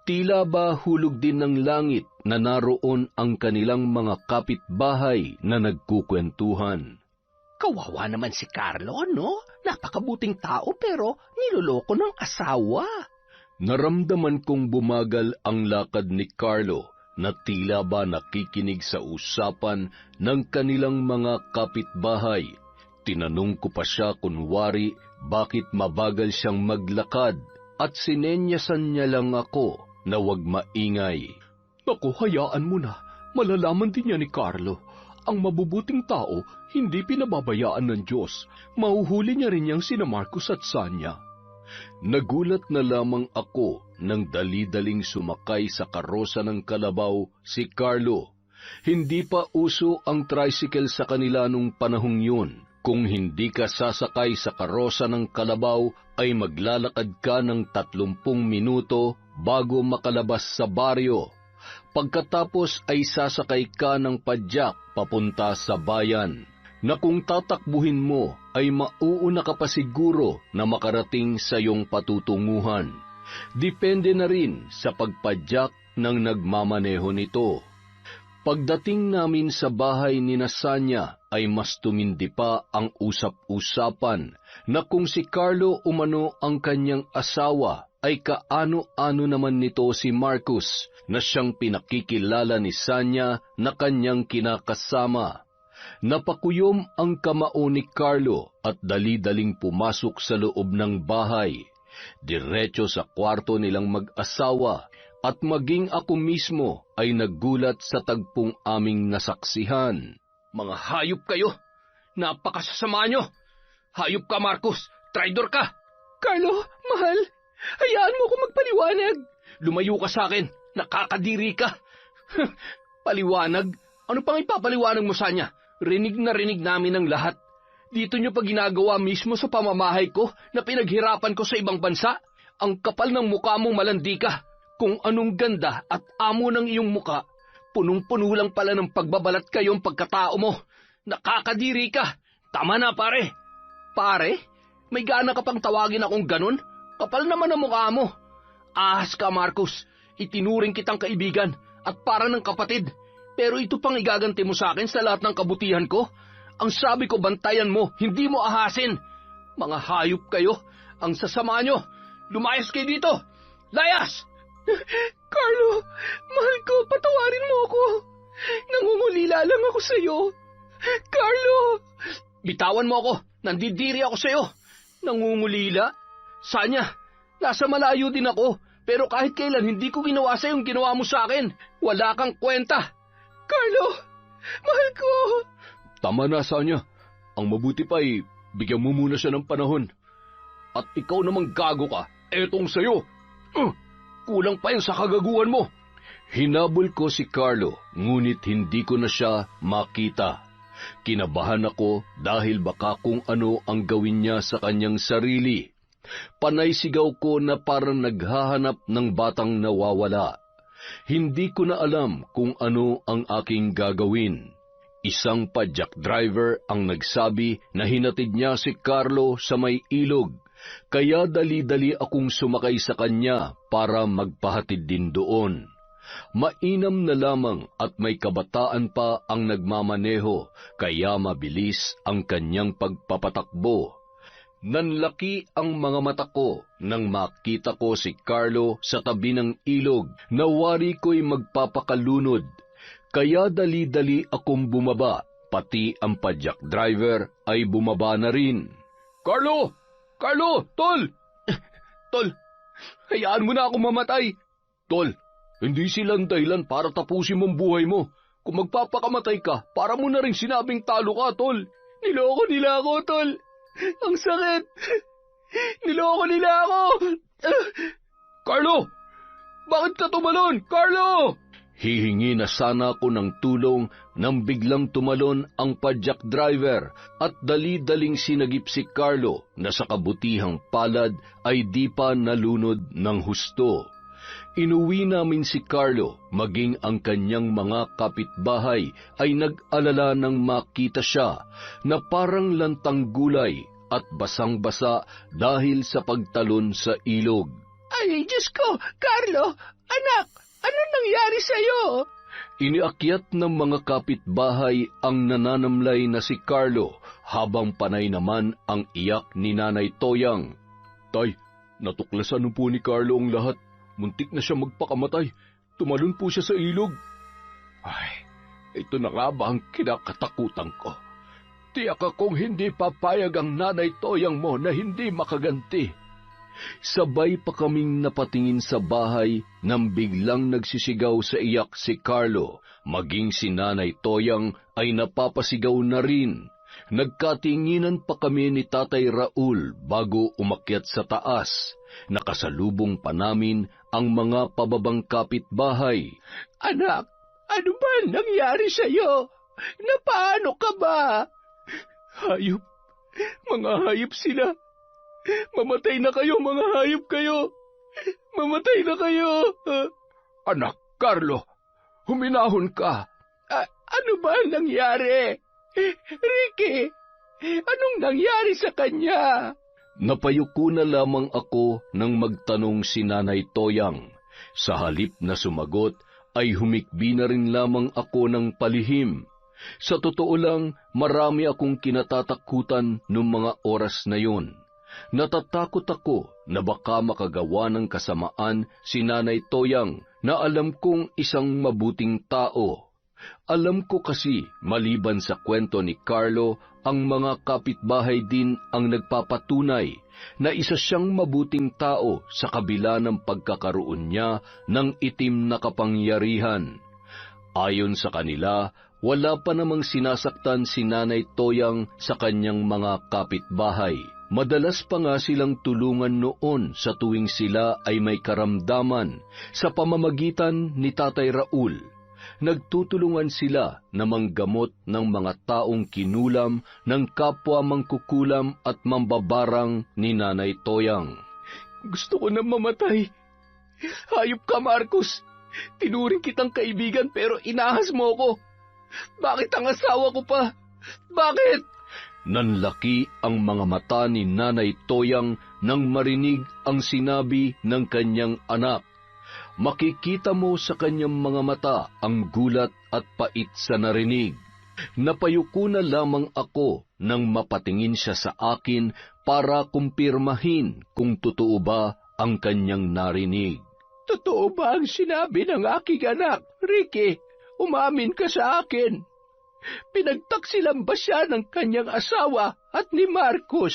Tila ba hulog din ng langit na naroon ang kanilang mga kapitbahay na nagkukwentuhan. Kawawa naman si Carlo, no? Napakabuting tao pero niloloko ng asawa. Naramdaman kong bumagal ang lakad ni Carlo na tila ba nakikinig sa usapan ng kanilang mga kapitbahay. Tinanong ko pa siya kunwari bakit mabagal siyang maglakad at sinenyasan niya lang ako na huwag maingay. Naku, hayaan mo na. Malalaman din niya ni Carlo. Ang mabubuting tao, hindi pinababayaan ng Diyos. Mahuhuli niya rin niyang sina Marcos at Sanya. Nagulat na lamang ako nang dali-daling sumakay sa karosa ng kalabaw si Carlo. Hindi pa uso ang tricycle sa kanila nung panahong yun. Kung hindi ka sasakay sa karosa ng kalabaw, ay maglalakad ka ng 30 minuto bago makalabas sa baryo. Pagkatapos ay sasakay ka ng padyak papunta sa bayan, na kung tatakbuhin mo ay mauuna ka pa siguro na makarating sa iyong patutunguhan. Depende na rin sa pagpadyak ng nagmamaneho nito. Pagdating namin sa bahay ni Sanya ay mas tumindi pa ang usap-usapan na kung si Carlo umano ang kanyang asawa ay kaano-ano naman nito si Marcos na siyang pinakikilala ni Sanya na kanyang kinakasama. Napakuyom ang kamao ni Carlo at dali-daling pumasok sa loob ng bahay. Diretso sa kwarto nilang mag-asawa at maging ako mismo ay naggulat sa tagpong aming nasaksihan. Mga hayop kayo! Napakasasama nyo! Hayop ka, Marcos! Traidor ka! Carlo, mahal! Hayaan mo ko magpaliwanag! Lumayo ka sa akin! Nakakadiri ka! Paliwanag? Ano pang ipapaliwanag mo, Sanya? Rinig na rinig namin ang lahat. Dito nyo pa ginagawa mismo sa pamamahay ko na pinaghirapan ko sa ibang bansa? Ang kapal ng mukha mong malandi ka! Kung anong ganda at amo ng iyong muka, punong-puno lang pala ng pagbabalat kayong pagkatao mo. Nakakadiri ka! Tama na, pare! Pare? May gana ka pang tawagin akong ganun? Kapal naman ang mukha mo. Ahas ka, Marcos. Itinuring kitang kaibigan at para ng kapatid. Pero ito pang igaganti mo sa akin sa lahat ng kabutihan ko? Ang sabi ko, bantayan mo, hindi mo ahasin. Mga hayop kayo. Ang sasama nyo. Lumayas kayo dito. Layas! Carlo, mahal ko, patawarin mo ako. Nangungulila lang ako sa'yo. Carlo! Bitawan mo ako. Nandidiri ako sa'yo. Nangungulila? Sanya, nasa malayo din ako. Pero kahit kailan hindi ko ginawa sa yung ginawa mo sa akin. Wala kang kwenta. Carlo, mahal ko. Tama na, Sanya. Ang mabuti pa ay bigyan mo muna siya ng panahon. At ikaw namang gago ka. Etong sa'yo. Kulang pa yan sa kagaguhan mo. Hinabol ko si Carlo, ngunit hindi ko na siya makita. Kinabahan ako dahil baka kung ano ang gawin niya sa kanyang sarili. Panay sigaw ko na parang naghahanap ng batang nawawala. Hindi ko na alam kung ano ang aking gagawin. Isang padyak driver ang nagsabi na hinatid niya si Carlo sa may ilog. Kaya dali-dali akong sumakay sa kanya para magpahatid din doon. Mainam na lamang at may kabataan pa ang nagmamaneho, kaya mabilis ang kanyang pagpapatakbo. Nanlaki ang mga mata ko nang makita ko si Carlo sa tabi ng ilog na wari ko'y magpapakalunod. Kaya dali-dali akong bumaba, pati ang padyak driver ay bumaba na rin. Carlo! Carlo! Tol! Tol, hayaan mo na ako mamatay. Tol, hindi silang dahilan para tapusin mong buhay mo. Kung magpapakamatay ka, para mo na rin sinabing talo ka, Tol. Niloko nila ako, Tol. Ang sakit! Niloko nila ako! Carlo! Bakit ka tumalon? Carlo! Hihingi na sana ako ng tulong nang biglang tumalon ang padyak driver at dali-daling sinagip si Carlo na sa kabutihang palad ay di pa nalunod ng husto. Inuwi namin si Carlo, maging ang kanyang mga kapitbahay ay nag-alala nang makita siya na parang lantang gulay at basang-basa dahil sa pagtalon sa ilog. Ay, Diyos ko! Carlo! Anak! Ano nangyari sa'yo? Iniakyat ng mga kapitbahay ang nananamlay na si Carlo habang panay naman ang iyak ni Nanay Toyang. Tay, natuklasan po ni Carlo ang lahat. Muntik na siya magpakamatay. Tumalon po siya sa ilog. Ay, ito na nga ba ang kinakatakutan ko? Tiyak akong hindi papayag ang Nanay Toyang mo na hindi makaganti. Sabay pa kaming napatingin sa bahay nang biglang nagsisigaw sa iyak si Carlo. Maging si Nanay Toyang ay napapasigaw na rin. Nagkatinginan pa kami ni Tatay Raul bago umakyat sa taas. Nakasalubong pa namin ang mga pababang kapitbahay. Anak, ano ba nangyari sa'yo? Napaano ka ba? Hayop. Mga hayop sila. Mamatay na kayo, mga hayop kayo. Mamatay na kayo. Anak, Carlo, huminahon ka. Ano ba nangyari? Ricky, anong nangyari sa kanya? Napayuko na lamang ako nang magtanong si Nanay Toyang. Sa halip na sumagot, ay humikbi na rin lamang ako ng palihim. Sa totoo lang, marami akong kinatatakutan noong mga oras na yun. Natatakot ako na baka makagawa ng kasamaan si Nanay Toyang na alam kong isang mabuting tao. Alam ko kasi, maliban sa kwento ni Carlo, ang mga kapitbahay din ang nagpapatunay na isa siyang mabuting tao sa kabila ng pagkakaroon niya ng itim na kapangyarihan. Ayon sa kanila, wala pa namang sinasaktan si Nanay Toyang sa kanyang mga kapitbahay. Madalas pa nga silang tulungan noon sa tuwing sila ay may karamdaman sa pamamagitan ni Tatay Raul. Nagtutulungan sila na manggamot ng mga taong kinulam ng kapwa mangkukulam at mambabarang ni Nanay Toyang. Gusto ko na mamatay. Hayop ka, Marcos. Tinuring kitang kaibigan pero inahas mo ko. Bakit ang asawa ko pa? Bakit? Nanlaki ang mga mata ni Nanay Toyang nang marinig ang sinabi ng kanyang anak. Makikita mo sa kanyang mga mata ang gulat at pait sa narinig. Napayuko na lamang ako nang mapatingin siya sa akin para kumpirmahin kung totoo ba ang kanyang narinig. Totoo ba ang sinabi ng aking anak? Ricky, umamin ka sa akin. Pinagtaksilan ba siya ng kanyang asawa at ni Marcos?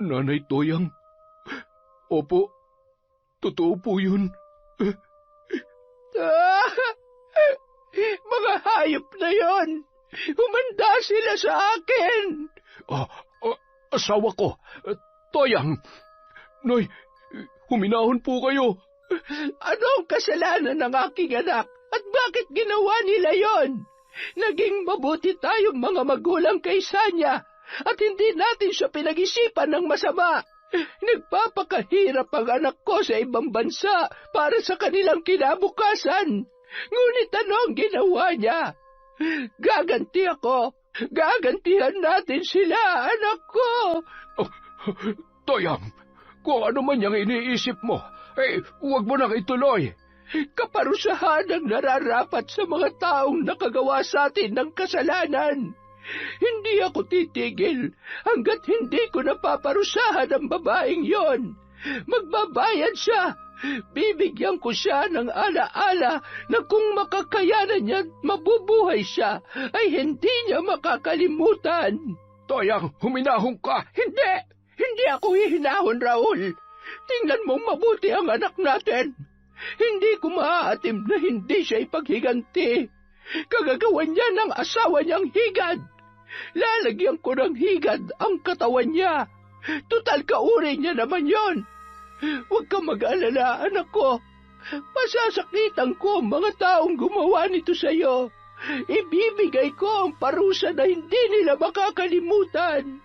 Nanay Toyang, opo, totoo po yun. Mga hayop na yon. Humanda sila sa akin. Asawa ko, Toyang. Noy, huminahon po kayo. Ano ang kasalanan ng aking anak? At bakit ginawa nila yon? Naging mabuti tayong mga magulang kaysa niya at hindi natin siya pinag-isipan ng masama. Nagpapakahirap ang anak ko sa ibang bansa para sa kanilang kinabukasan. Ngunit ano ang ginawa niya? Gaganti ako. Gagantihan natin sila, anak ko. Toyang, kung ano man yung iniisip mo, huwag mo nang ituloy. Kaparusahan ang nararapat sa mga taong nakagawa sa atin ng kasalanan. Hindi ako titigil hanggat hindi ko napaparusahan ang babaeng yon. Magbabayad siya. Bibigyan ko siya ng alaala na kung makakayanan niya at mabubuhay siya, ay hindi niya makakalimutan. Toyang, huminahon ka! Hindi! Hindi ako hihinahon, Raul. Tingnan mong mabuti ang anak natin. Hindi ko maaatim na hindi siya ipaghiganti. Kagagawan niya ng asawa niyang higad. Lalagyan ko ng higad ang katawan niya. Tutal kauri niya naman yon. Huwag kang mag-alala, anak ko. Pasasakitan ko ang mga taong gumawa nito sa iyo. Ibibigay ko ang parusa na hindi nila makakalimutan.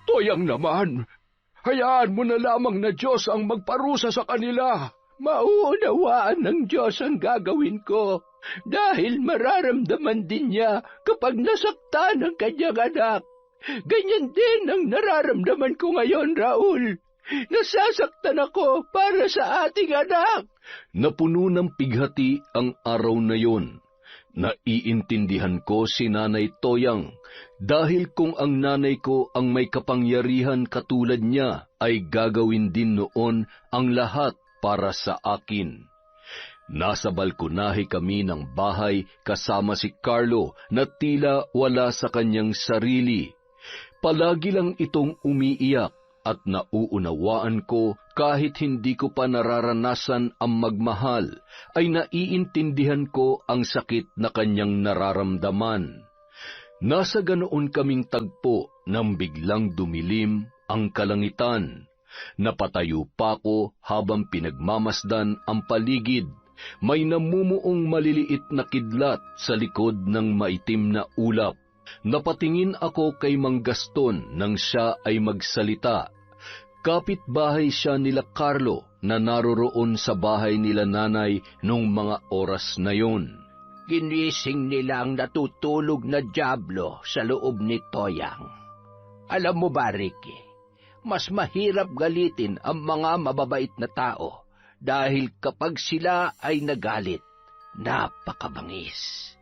Toyang naman, hayaan mo na lamang na Diyos ang magparusa sa kanila. Mauunawaan ng Diyos ang gagawin ko dahil mararamdaman din niya kapag nasaktan ang kanyang anak. Ganyan din ang nararamdaman ko ngayon, Raul. Nasasaktan ako para sa ating anak. Napuno ng pighati ang araw na yon. Naiintindihan ko si Nanay Toyang dahil kung ang nanay ko ang may kapangyarihan katulad niya ay gagawin din noon ang lahat para sa akin. Nasa balkonahe kami ng bahay kasama si Carlo na tila wala sa kanyang sarili. Palagi lang itong umiiyak at nauunawaan ko kahit hindi ko pa nararanasan ang magmahal, ay naiintindihan ko ang sakit na kanyang nararamdaman. Nasa ganoon kaming tagpo nang biglang dumilim ang kalangitan. Napatayo pa ko habang pinagmamasdan ang paligid. May namumuong maliliit na kidlat sa likod ng maitim na ulap. Napatingin ako kay Mang Gaston nang siya ay magsalita. Kapitbahay siya nila Carlo na naroroon sa bahay nila nanay nung mga oras na yon. Ginising nila ang natutulog na dyablo sa loob ni Toyang. Alam mo ba, Ricky, mas mahirap galitin ang mga mababait na tao dahil kapag sila ay nagalit, napakabangis.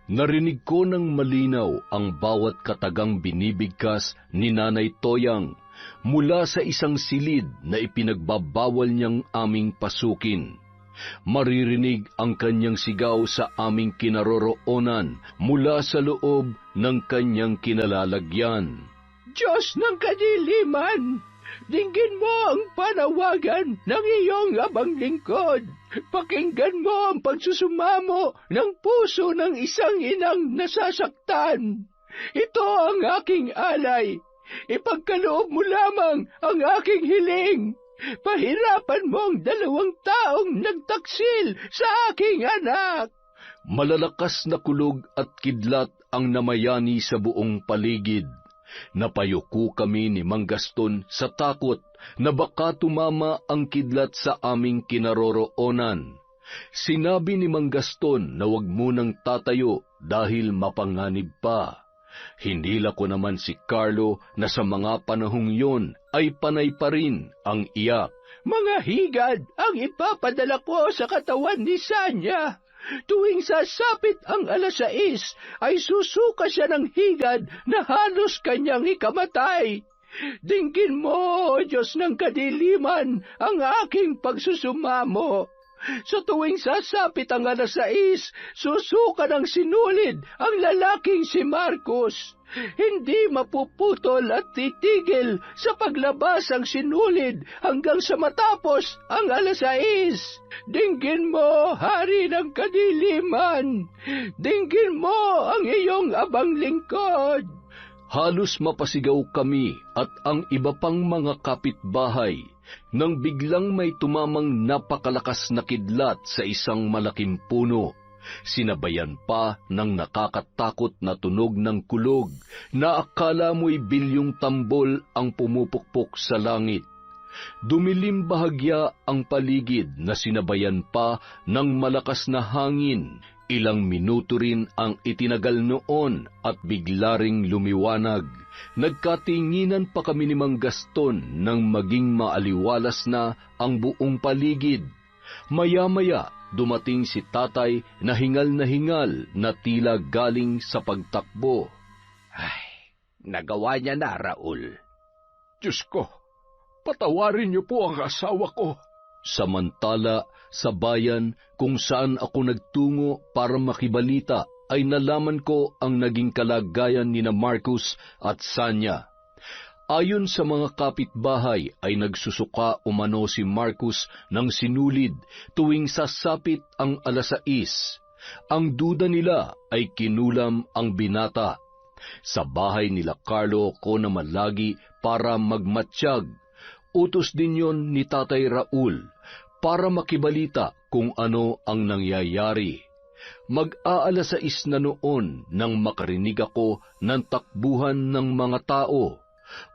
Narinig ko ng malinaw ang bawat katagang binibigkas ni Nanay Toyang mula sa isang silid na ipinagbabawal niyang aming pasukin. Maririnig ang kanyang sigaw sa aming kinaroroonan mula sa loob ng kanyang kinalalagyan. Diyos ng kadiliman, dinggin mo ang panawagan ng iyong abang lingkod. Pakinggan mo ang pagsusumamo ng puso ng isang inang nasasaktan. Ito ang aking alay. Ipagkaloob mo lamang ang aking hiling. Pahirapan mo ang 2 taong nagtaksil sa aking anak. Malalakas na kulog at kidlat ang namayani sa buong paligid. Napayuko kami ni Mang Gaston sa takot na baka tumama ang kidlat sa aming kinaroroonan. Sinabi ni Mang Gaston na wag munang tatayo dahil mapanganib pa. Hinila ko naman si Carlo na sa mga panahong yon ay panay pa rin ang iyak. Mga higad ang ipapadala ko sa katawan ni Sanya. Tuwing sasapit ang 6:00 ay susuka siya ng higad na halos kanyang ikamatay. Dinggin mo, Diyos ng kadiliman, ang aking pagsusumamo. Sa tuwing sasapit ang 6:00, susuka ng sinulid ang lalaking si Marcos. Hindi mapuputol at titigil sa paglabas ang sinulid hanggang sa matapos ang 6:00. Dinggin mo, Hari ng Kadiliman. Dinggin mo ang iyong abang lingkod. Halos mapasigaw kami at ang iba pang mga kapitbahay nang biglang may tumamang napakalakas na kidlat sa isang malaking puno. Sinabayan pa ng nakakatakot na tunog ng kulog na akala mo'y bilyong tambol ang pumupukpok sa langit. Dumilim bahagya ang paligid na sinabayan pa ng malakas na hangin. Ilang minuto rin ang itinagal noon at bigla ring lumiwanag. Nagkatinginan pa kami ni Mang Gaston nang maging maaliwalas na ang buong paligid. Maya-maya dumating si tatay na hingal na tila galing sa pagtakbo. Ay, nagawa niya na, Raul. Diyos ko, patawarin niyo po ang asawa ko. Samantala, sa bayan kung saan ako nagtungo para makibalita, ay nalaman ko ang naging kalagayan ni na Marcus at Sanya. Ayon sa mga kapitbahay ay nagsusuka umano si Marcus ng sinulid tuwing sasapit ang 6:00. Ang duda nila ay kinulam ang binata. Sa bahay nila Carlo ko naman lagi para magmatsyag. Utos din yon ni Tatay Raul para makibalita kung ano ang nangyayari. Mag-6:00 na noon nang makarinig ako ng takbuhan ng mga tao.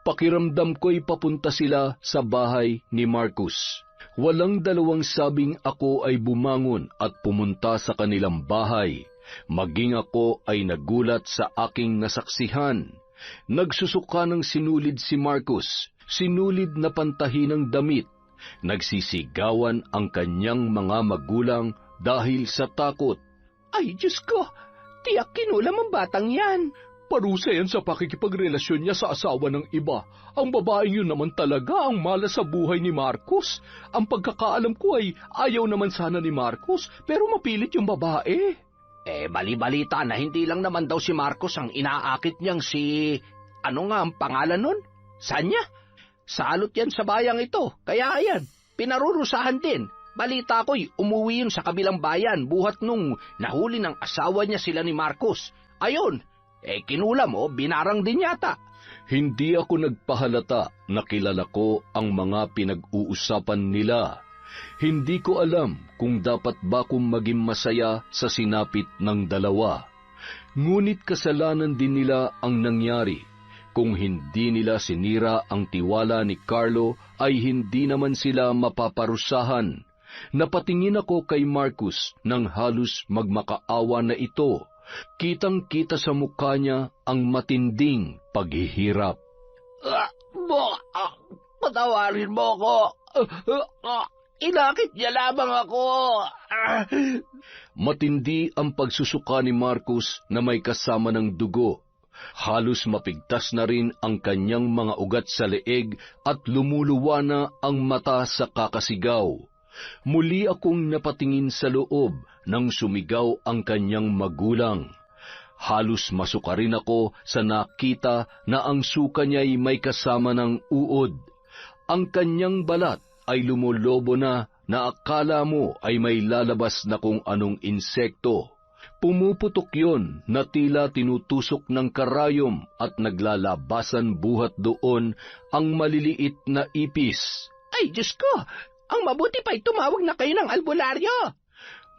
Pakiramdam ko'y papunta sila sa bahay ni Marcus. Walang dalawang sabing ako ay bumangon at pumunta sa kanilang bahay. Maging ako ay nagulat sa aking nasaksihan. Nagsusuka ng sinulid si Marcus, sinulid na pantahi ng damit. Nagsisigawan ang kanyang mga magulang dahil sa takot. Ay, Diyos ko, tiyak kinulam ang batang yan. Parusa yan sa pakikipagrelasyon niya sa asawa ng iba. Ang babaeng yun naman talaga ang malas sa buhay ni Marcus. Ang pagkakaalam ko ay ayaw naman sana ni Marcus, pero mapilit yung babae. Bali-balita na hindi lang naman daw si Marcos ang inaakit niyang si... Ano nga ang pangalan nun? Sanya? Salot yan sa bayang ito, kaya ayan, pinarurusahan din. Balita ko'y umuwi yun sa kabilang bayan buhat nung nahuli ng asawa niya sila ni Marcos. Ayun, kinulam mo, binarang din yata. Hindi ako nagpahalata na kilala ko ang mga pinag-uusapan nila. Hindi ko alam kung dapat ba kong maging masaya sa sinapit ng dalawa. Ngunit kasalanan din nila ang nangyari. Kung hindi nila sinira ang tiwala ni Carlo, ay hindi naman sila mapaparusahan. Napatingin ako kay Marcus nang halos magmakaawa na ito. Kitang-kita sa mukha niya ang matinding paghihirap. Patawarin mo ko. Inakit niya lamang ako. Matindi ang pagsusuka ni Marcus na may kasama ng dugo. Halos mapigtas na rin ang kanyang mga ugat sa leeg at lumuluwa na ang mata sa kakasigaw. Muli akong napatingin sa loob nang sumigaw ang kanyang magulang. Halos masuka rin ako sa nakita na ang suka niya'y may kasama ng uod. Ang kanyang balat ay lumulobo na akala mo ay may lalabas na kung anong insekto. Pumuputok yon na tila tinutusok ng karayom at naglalabasan buhat doon ang maliliit na ipis. Ay, Diyos ko! Ang mabuti pa'y tumawag na kayo ng albularyo.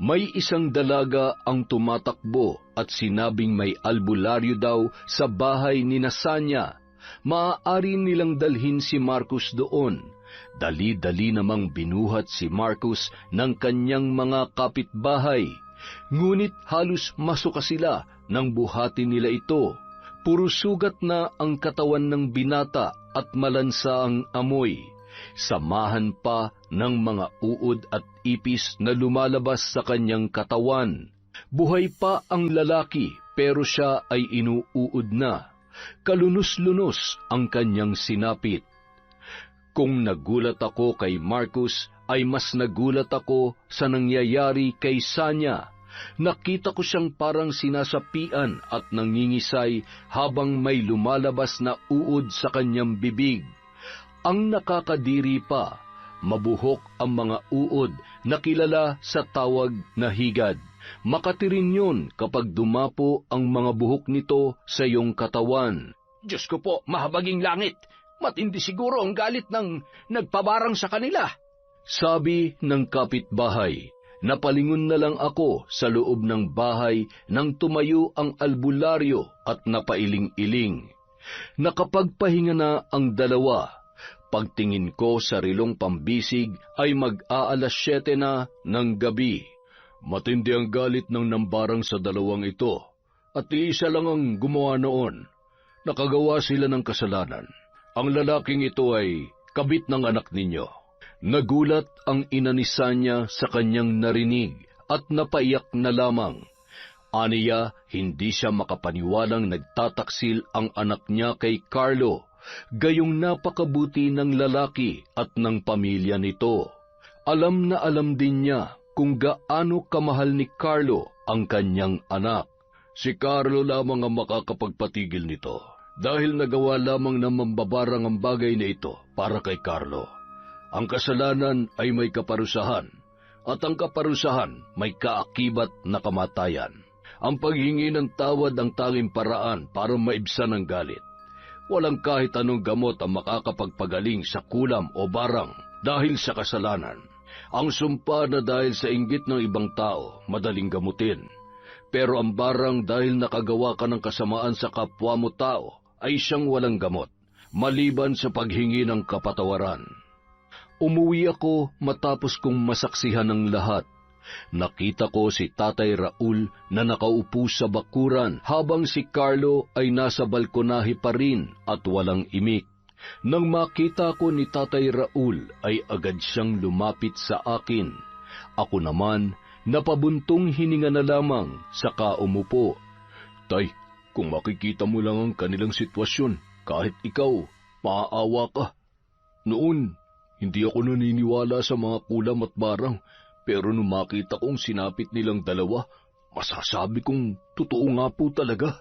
May isang dalaga ang tumatakbo at sinabing may albularyo daw sa bahay ni Sanya. Maaari nilang dalhin si Marcus doon. Dali-dali namang binuhat si Marcus ng kanyang mga kapitbahay. Ngunit halos masuka sila nang buhatin nila ito. Puro sugat na ang katawan ng binata at malansa ang amoy. Samahan pa ng mga uod at ipis na lumalabas sa kanyang katawan. Buhay pa ang lalaki pero siya ay inuuod na. Kalunos-lunos ang kanyang sinapit. Kung nagulat ako kay Marcus, ay mas nagulat ako sa nangyayari kay Sanya. Nakita ko siyang parang sinasapian at nangingisay habang may lumalabas na uod sa kanyang bibig. Ang nakakadiri pa, mabuhok ang mga uod na kilala sa tawag na higad. Makatirin yun kapag dumapo ang mga buhok nito sa iyong katawan. Diyos ko po, mahabaging langit! Matindi siguro ang galit ng nagpabarang sa kanila. Sabi ng kapitbahay. Napalingon na lang ako sa loob ng bahay nang tumayo ang albularyo at napailing-iling. Nakapagpahinga na ang dalawa. Pagtingin ko sa rilong pambisig ay mag-7 na ng gabi. Matindi ang galit ng nambarang sa dalawang ito, at iisa lang ang gumawa noon. Nakagawa sila ng kasalanan. Ang lalaking ito ay kabit ng anak ninyo. Nagulat ang ina ni Sanya sa kanyang narinig at napaiyak na lamang. Aniya, hindi siya makapaniwalang nagtataksil ang anak niya kay Carlo, gayong napakabuti ng lalaki at ng pamilya nito. Alam na alam din niya kung gaano kamahal ni Carlo ang kanyang anak. Si Carlo lamang ang makakapagpatigil nito, dahil nagawa lamang ng mambabarang ang bagay na ito para kay Carlo. Ang kasalanan ay may kaparusahan, at ang kaparusahan may kaakibat na kamatayan. Ang paghingi ng tawad ang tanging paraan para maibsan ang galit. Walang kahit anong gamot ang makakapagpagaling sa kulam o barang dahil sa kasalanan. Ang sumpa na dahil sa inggit ng ibang tao, madaling gamutin. Pero ang barang dahil nakagawa ka ng kasamaan sa kapwa mo tao, ay siyang walang gamot, maliban sa paghingi ng kapatawaran. Umuwi ako matapos kong masaksihan ang lahat. Nakita ko si Tatay Raul na nakaupo sa bakuran habang si Carlo ay nasa balkonahe pa rin at walang imik. Nang makita ko ni Tatay Raul ay agad siyang lumapit sa akin. Ako naman, napabuntong hininga na lamang saka umupo. Tay, kung makikita mo lang ang kanilang sitwasyon, kahit ikaw, maaawa ka. Noon, hindi ako naniniwala sa mga kulam at barang, pero nung makita kong sinapit nilang dalawa, masasabi kong totoo nga po talaga.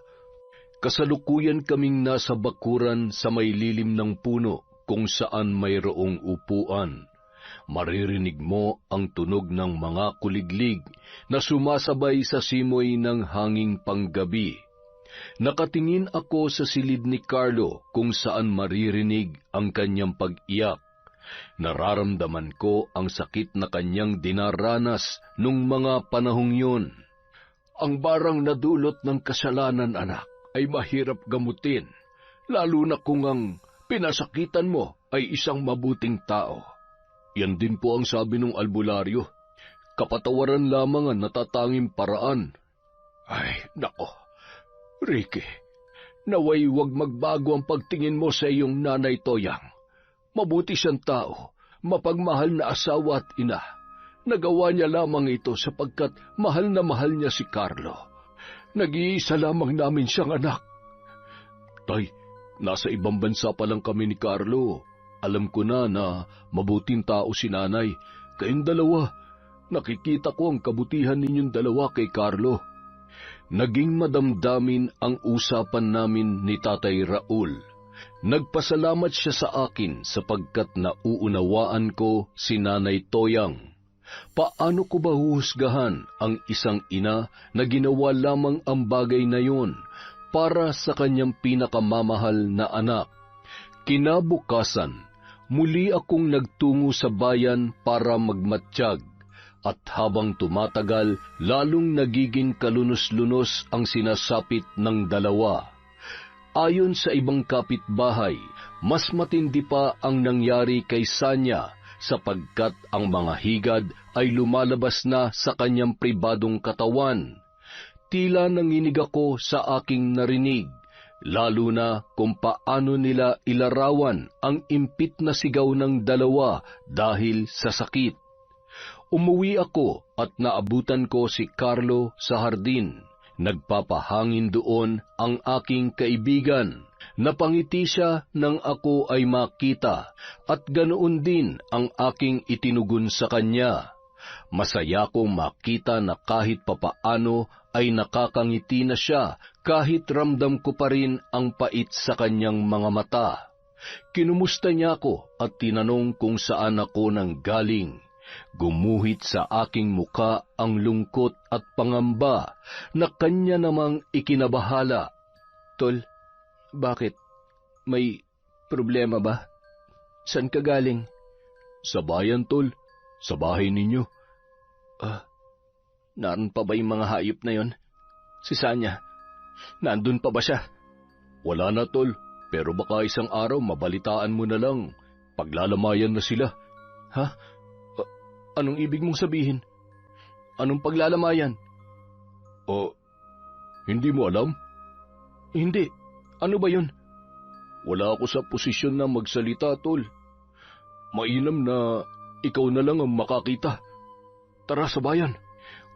Kasalukuyan kaming nasa bakuran sa may lilim ng puno kung saan mayroong upuan. Maririnig mo ang tunog ng mga kuliglig na sumasabay sa simoy ng hanging panggabi. Nakatingin ako sa silid ni Carlo kung saan maririnig ang kanyang pag-iyak. Nararamdaman ko ang sakit na kanyang dinaranas nung mga panahong yun. Ang barang na dulot ng kasalanan, anak, ay mahirap gamutin, lalo na kung ang pinasakitan mo ay isang mabuting tao. Yan din po ang sabi ng albularyo. Kapatawaran lamang ang natatanging paraan. Ay, nako, Ricky, naway wag magbago ang pagtingin mo sa iyong nanay Toyang. Mabuti siyang tao, mapagmahal na asawa at ina. Nagawa niya lamang ito sapagkat mahal na mahal niya si Carlo. Nag-iisa lamang namin siyang anak. Tay, nasa ibang bansa pa lang kami ni Carlo. Alam ko na mabuting tao si nanay. Kayong dalawa, nakikita ko ang kabutihan ninyong dalawa kay Carlo. Naging madamdamin ang usapan namin ni Tatay Raul. Nagpasalamat siya sa akin sapagkat nauunawaan ko si Nanay Toyang. Paano ko ba huhusgahan ang isang ina na ginawa lamang ang bagay na yun para sa kanyang pinakamamahal na anak? Kinabukasan, muli akong nagtungo sa bayan para magmatsyag. At habang tumatagal, lalong nagiging kalunos-lunos ang sinasapit ng dalawa. Ayon sa ibang kapitbahay, mas matindi pa ang nangyari kay Sanya sapagkat ang mga higad ay lumalabas na sa kanyang pribadong katawan. Tila nanginig ako sa aking narinig, lalo na kung paano nila ilarawan ang impit na sigaw ng dalawa dahil sa sakit. Umuwi ako at naabutan ko si Carlo sa hardin. Nagpapahangin doon ang aking kaibigan. Napangiti siya nang ako ay makita at ganoon din ang aking itinugon sa kanya. Masaya kong makita na kahit papaano ay nakakangiti na siya kahit ramdam ko pa rin ang pait sa kanyang mga mata. Kinumusta niya ako at tinanong kung saan ako nanggaling. Gumuhit sa aking muka ang lungkot at pangamba na kanya namang ikinabahala. Tol, bakit? May problema ba? San ka galing? Sa bayan, Tol. Sa bahay ninyo. Naroon pa ba yung mga hayop na yon? Si Sanya, nandun pa ba siya? Wala na, Tol. Pero baka isang araw mabalitaan mo na lang. Paglalamayan na sila. Ha? Anong ibig mong sabihin? Anong paglalamayan? Hindi mo alam? Hindi. Ano ba yun? Wala ako sa posisyon na magsalita, Tol. Mainam na ikaw na lang ang makakita. Tara sa bayan.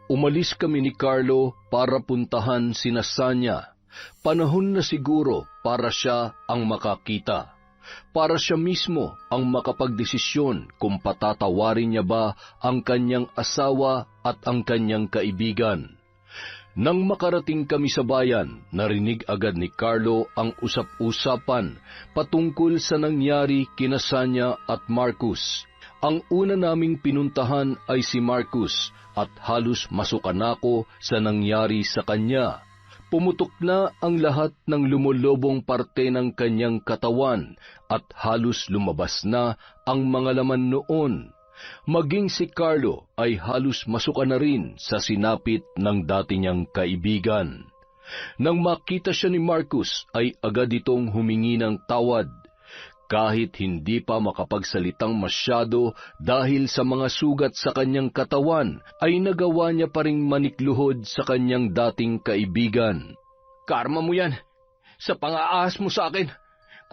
Umalis kami ni Carlo para puntahan sina Sanya. Panahon na siguro para siya ang makakita. Para siya mismo ang makapagdesisyon kung patatawarin niya ba ang kanyang asawa at ang kanyang kaibigan. Nang makarating kami sa bayan, narinig agad ni Carlo ang usap-usapan patungkol sa nangyari kina Sanya at Marcus. Ang una naming pinuntahan ay si Marcus at halos masukan ako sa nangyari sa kanya. Pumutok na ang lahat ng lumulobong parte ng kanyang katawan at halos lumabas na ang mga laman noon. Maging si Carlo ay halos masukan na rin sa sinapit ng dati niyang kaibigan. Nang makita siya ni Marcus ay agad itong humingi ng tawad. Kahit hindi pa makapagsalitang masyado dahil sa mga sugat sa kanyang katawan, ay nagawa niya pa ring manikluhod sa kanyang dating kaibigan. Karma mo yan. Sa pang-aahas mo sa akin,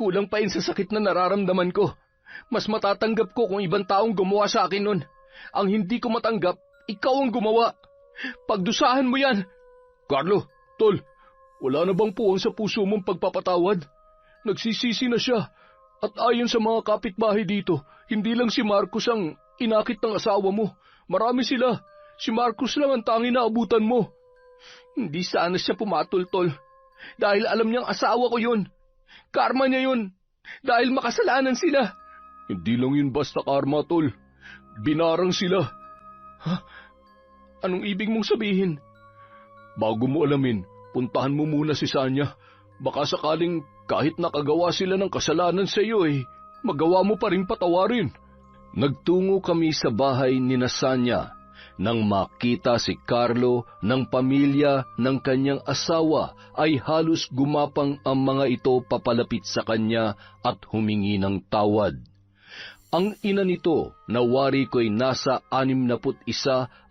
kulang pa yun sa sakit na nararamdaman ko. Mas matatanggap ko kung ibang taong gumawa sa akin nun. Ang hindi ko matanggap, ikaw ang gumawa. Pagdusahan mo yan. Carlo, tol, wala na bang puwang sa puso mong pagpapatawad? Nagsisisi na siya. At ayon sa mga kapitbahay dito, hindi lang si Marcus ang inakit ng asawa mo. Marami sila. Si Marcus lang ang tanging naabutan mo. Hindi sana siya pumatol, tol. Dahil alam niyang asawa ko yun. Karma niya yun. Dahil makasalanan sila. Hindi lang yun basta karma, tol. Binarang sila. Ha? Anong ibig mong sabihin? Bago mo alamin, puntahan mo muna si Sanya. Baka sakaling kahit nakagawa sila ng kasalanan sa iyo magawa mo pa rin patawarin. Nagtungo kami sa bahay ni Sanya. Nang makita si Carlo ng pamilya ng kanyang asawa ay halos gumapang ang mga ito papalapit sa kanya at humingi ng tawad. Ang ina nito, na wari ko'y nasa 61,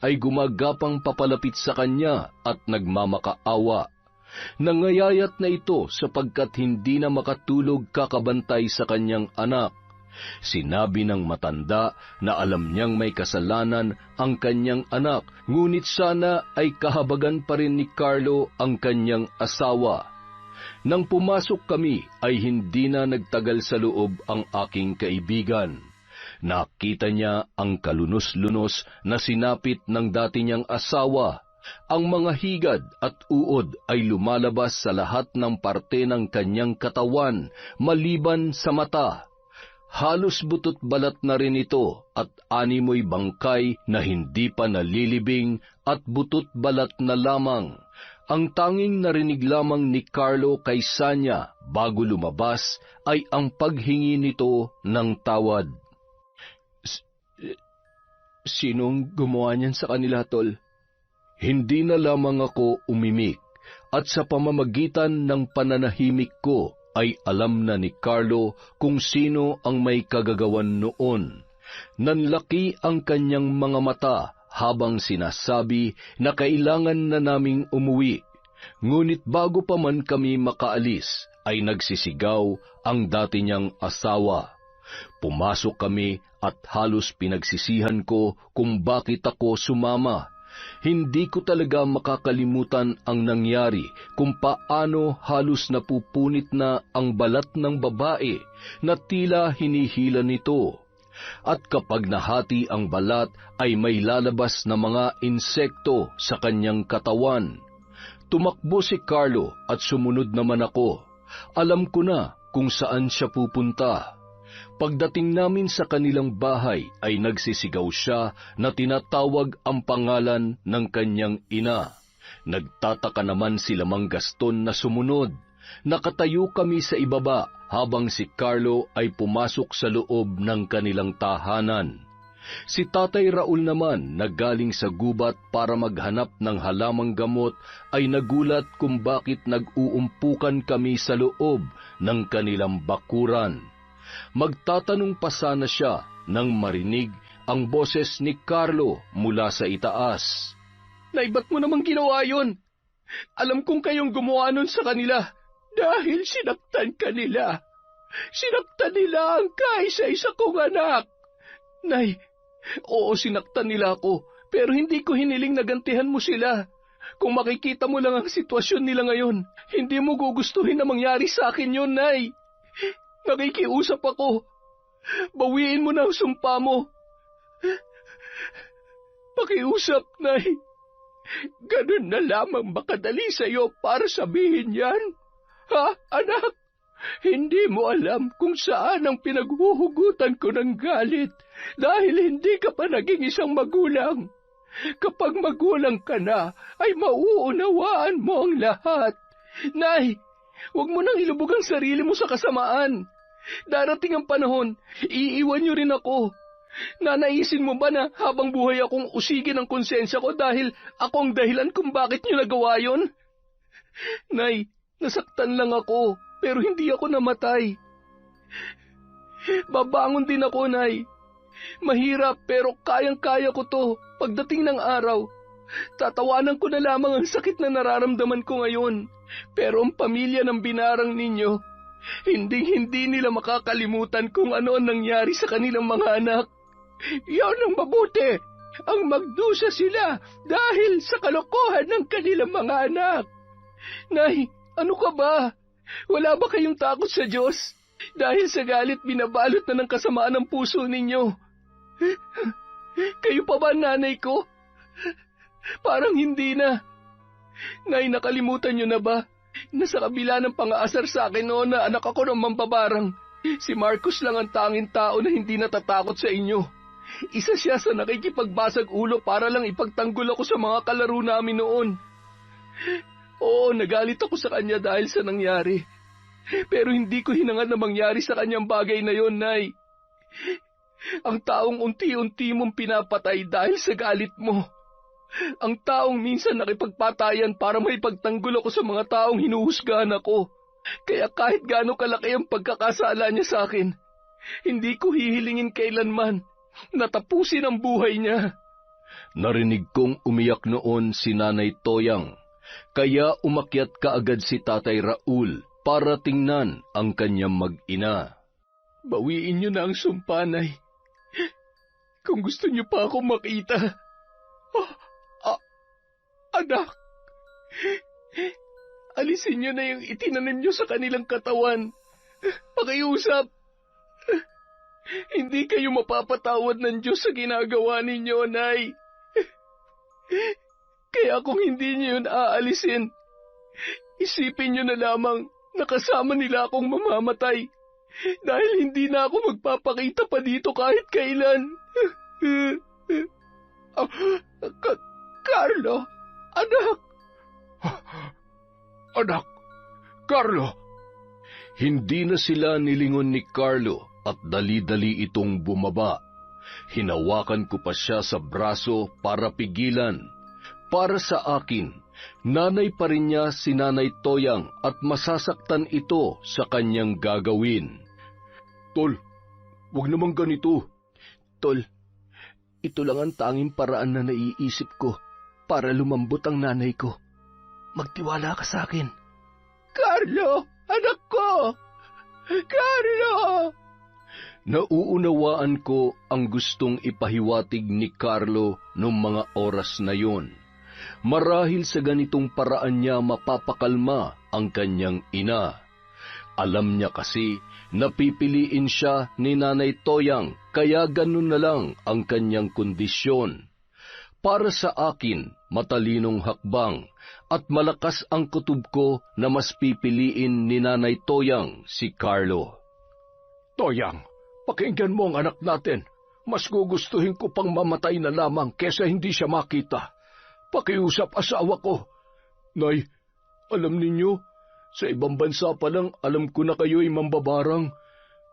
ay gumagapang papalapit sa kanya at nagmamakaawa. Nangayayat na ito sapagkat hindi na makatulog kakabantay sa kanyang anak. Sinabi ng matanda na alam niyang may kasalanan ang kanyang anak, ngunit sana ay kahabagan pa rin ni Carlo ang kanyang asawa. Nang pumasok kami ay hindi na nagtagal sa loob ang aking kaibigan. Nakita niya ang kalunos-lunos na sinapit ng dati niyang asawa. Ang mga higad at uod ay lumalabas sa lahat ng parte ng kanyang katawan, maliban sa mata. Halos butot balat na rin ito at animoy bangkay na hindi pa nalilibing at butot balat na lamang. Ang tanging narinig lamang ni Carlo kay Sanya bago lumabas ay ang paghingi nito ng tawad. Sinong gumawa niyan sa kanila, tol? Hindi na lamang ako umimik, at sa pamamagitan ng pananahimik ko ay alam na ni Carlo kung sino ang may kagagawan noon. Nanlaki ang kanyang mga mata habang sinasabi na kailangan na naming umuwi. Ngunit bago pa man kami makaalis, ay nagsisigaw ang dati niyang asawa. Pumasok kami at halos pinagsisihan ko kung bakit ako sumama. Hindi ko talaga makakalimutan ang nangyari kung paano halos napupunit na ang balat ng babae na tila hinihila nito. At kapag nahati ang balat ay may lalabas na mga insekto sa kanyang katawan. Tumakbo si Carlo at sumunod naman ako. Alam ko na kung saan siya pupunta. Pagdating namin sa kanilang bahay ay nagsisigaw siya na tinatawag ang pangalan ng kanyang ina. Nagtataka naman sila Mang Gaston na sumunod. Nakatayo kami sa ibaba habang si Carlo ay pumasok sa loob ng kanilang tahanan. Si Tatay Raul naman na galing sa gubat para maghanap ng halamang gamot ay nagulat kung bakit nag-uumpukan kami sa loob ng kanilang bakuran. Magtatanong pa sana siya nang marinig ang boses ni Carlo mula sa itaas. Nay, ba't mo namang ginawa yun? Alam kong kayong gumawa nun sa kanila. Dahil sinaktan ka nila. Sinaktan nila ang kaisa-isa kong anak. Nay, Oo, sinaktan nila ako, pero hindi ko hiniling na gantihan mo sila. Kung makikita mo lang ang sitwasyon nila ngayon, hindi mo gugustuhin na mangyari sa akin yun, Nay. Nakikiusap ako. Bawiin mo na ang sumpa mo. Pakiusap, Nay. Ganun na lamang makadali sa'yo para sabihin yan. Ha, anak? Hindi mo alam kung saan ang pinaghuhugutan ko ng galit dahil hindi ka pa naging isang magulang. Kapag magulang ka na, ay mauunawaan mo ang lahat. Nay, huwag mo nang ilubog ang sarili mo sa kasamaan. Darating ang panahon, iiwan niyo rin ako. Nanaisin mo ba na habang buhay akong usigin ang konsensya ko dahil ako ang dahilan kung bakit niyo nagawa yon? Nay, nasaktan lang ako, pero hindi ako namatay. Babangon din ako, Nay. Mahirap pero kayang-kaya ko to. Pagdating ng araw, tatawanan ko na lamang ang sakit na nararamdaman ko ngayon. Pero ang pamilya ng binarang ninyo, hindi nila makakalimutan kung ano ang nangyari sa kanilang mga anak. Yan ang mabuti. Ang magdusa sila dahil sa kalokohan ng kanilang mga anak. Nay, ano ka ba? Wala ba kayong takot sa Diyos? Dahil sa galit binabalot na ng kasamaan ng puso ninyo. Kayo pa ba nanay ko? Parang hindi na. Nay, nakalimutan niyo na ba? Nasa kabila ng pang-aasar sa akin noon na anak ako ng mambabarang, si Marcos lang ang tanging tao na hindi natatakot sa inyo. Isa siya sa nakikipagbasag ulo para lang ipagtanggol ako sa mga kalaro namin noon. Oo, nagalit ako sa kanya dahil sa nangyari. Pero hindi ko hinangad na mangyari sa kanyang bagay na yon, Nay. Ang taong unti-unti mong pinapatay dahil sa galit mo. Ang taong minsan nakipagpatayan para maipagtanggol ako sa mga taong hinuhusgahan ako. Kaya kahit gaano kalaki ang pagkakasala niya sa akin, hindi ko hihilingin kailanman na tapusin ang buhay niya. Narinig kong umiyak noon si Nanay Toyang, kaya umakyat kaagad si Tatay Raul para tingnan ang kanyang mag-ina. Bawiin niyo na ang sumpa, Nay. Kung gusto niyo pa ako makita. Anak, alisin niyo na yung itinanim niyo sa kanilang katawan. Pakiusap. Hindi kayo mapapatawad ng Diyos sa ginagawa ninyo, Nay. Kaya kung hindi niyo yun aalisin, isipin niyo na lamang na kasama nila akong mamamatay dahil hindi na ako magpapakita pa dito kahit kailan. Carlo, anak. Anak, Carlo! Hindi na sila nilingon ni Carlo at dali-dali itong bumaba. Hinawakan ko pa siya sa braso para pigilan. Para sa akin, nanay pa rin niya si Nanay Toyang at masasaktan ito sa kanyang gagawin. Tol, wag naman ganito. Tol, ito lang ang tanging paraan na naiisip ko para lumambot ang nanay ko. Magtiwala ka sa akin. Carlo, anak ko! Carlo! Nauunawaan ko ang gustong ipahiwatig ni Carlo noong mga oras na yon. Marahil sa ganitong paraan niya mapapakalma ang kanyang ina. Alam niya kasi napipiliin siya ni Nanay Toyang kaya ganun na lang ang kanyang kondisyon. Para sa akin, matalinong hakbang at malakas ang kutob ko na mas pipiliin ni Nanay Toyang si Carlo. Toyang, pakinggan mo ang anak natin. Mas gugustuhin ko pang mamatay na lamang kesa hindi siya makita. Pakiusap asawa ko. Nay, alam ninyo, sa ibang bansa pa lang alam ko na kayo'y mambabarang.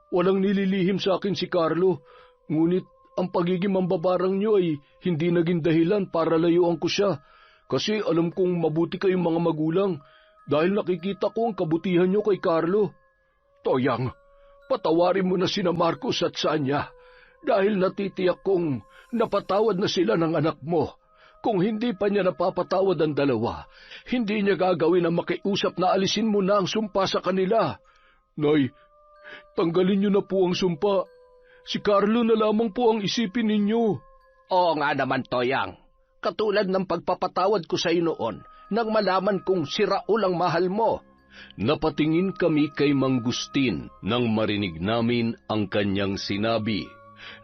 Walang nililihim sa akin si Carlo, ngunit ang pagiging mambabarang niyo ay hindi naging dahilan para layuan ko siya. Kasi alam kong mabuti kayong mga magulang dahil nakikita ko ang kabutihan niyo kay Carlo. Toyang, patawarin mo na sina Marcos at Sanya dahil natitiyak kong napatawad na sila ng anak mo. Kung hindi pa niya napapatawad ang dalawa, hindi niya gagawin ang makiusap na alisin mo na ang sumpa sa kanila. Nay, tanggalin niyo na po ang sumpa. Si Carlo na lamang po ang isipin ninyo. Oo nga naman, Toyang. Katulad ng pagpapatawad ko sa iyo noon nang malaman kong si Raul ang mahal mo. Napatingin kami kay Mang Gustin nang marinig namin ang kanyang sinabi.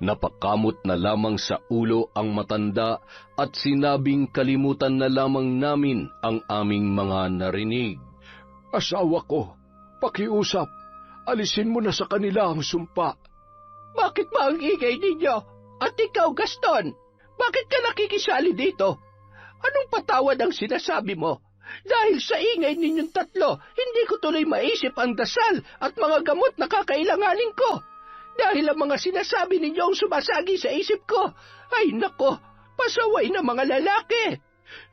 Napakamot na lamang sa ulo ang matanda at sinabing kalimutan na lamang namin ang aming mga narinig. Asawa ko, pakiusap, alisin mo na sa kanila ang sumpa. Bakit ba ang ingay ninyo? At ikaw, Gaston, bakit ka nakikisali dito? Anong patawad ang sinasabi mo? Dahil sa ingay ninyong tatlo, hindi ko tuloy maisip ang dasal at mga gamot na kakailanganin ko. Dahil ang mga sinasabi ninyo ang sumasagi sa isip ko. Ay nako, pasaway na mga lalaki.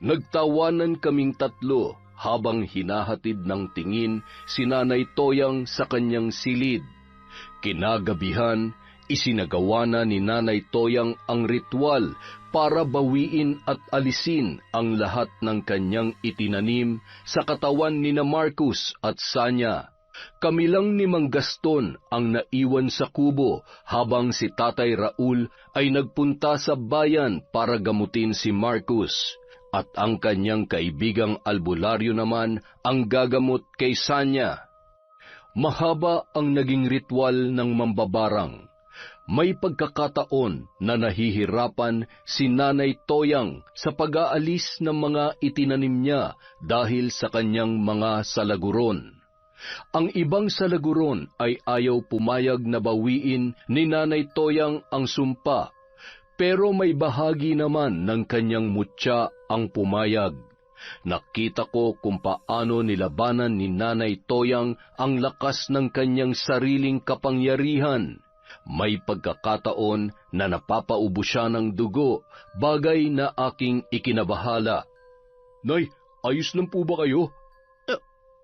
Nagtawanan kaming tatlo habang hinahatid ng tingin si Nanay Toyang sa kanyang silid. Kinagabihan, isinagawa na ni Nanay Toyang ang ritual para bawiin at alisin ang lahat ng kanyang itinanim sa katawan ni na Marcos at Sanya. Kami lang ni Mang Gaston ang naiwan sa kubo habang si Tatay Raul ay nagpunta sa bayan para gamutin si Marcos at ang kanyang kaibigang albularyo naman ang gagamot kay Sanya. Mahaba ang naging ritual ng mambabarang. May pagkakataon na nahihirapan si Nanay Toyang sa pag-aalis ng mga itinanim niya dahil sa kanyang mga salaguron. Ang ibang salaguron ay ayaw pumayag na bawiin ni Nanay Toyang ang sumpa, pero may bahagi naman ng kanyang mutya ang pumayag. Nakita ko kung paano nilabanan ni Nanay Toyang ang lakas ng kanyang sariling kapangyarihan. May pagkakataon na napapaubo siya ng dugo, bagay na aking ikinabahala. Nay, ayos lang po ba kayo?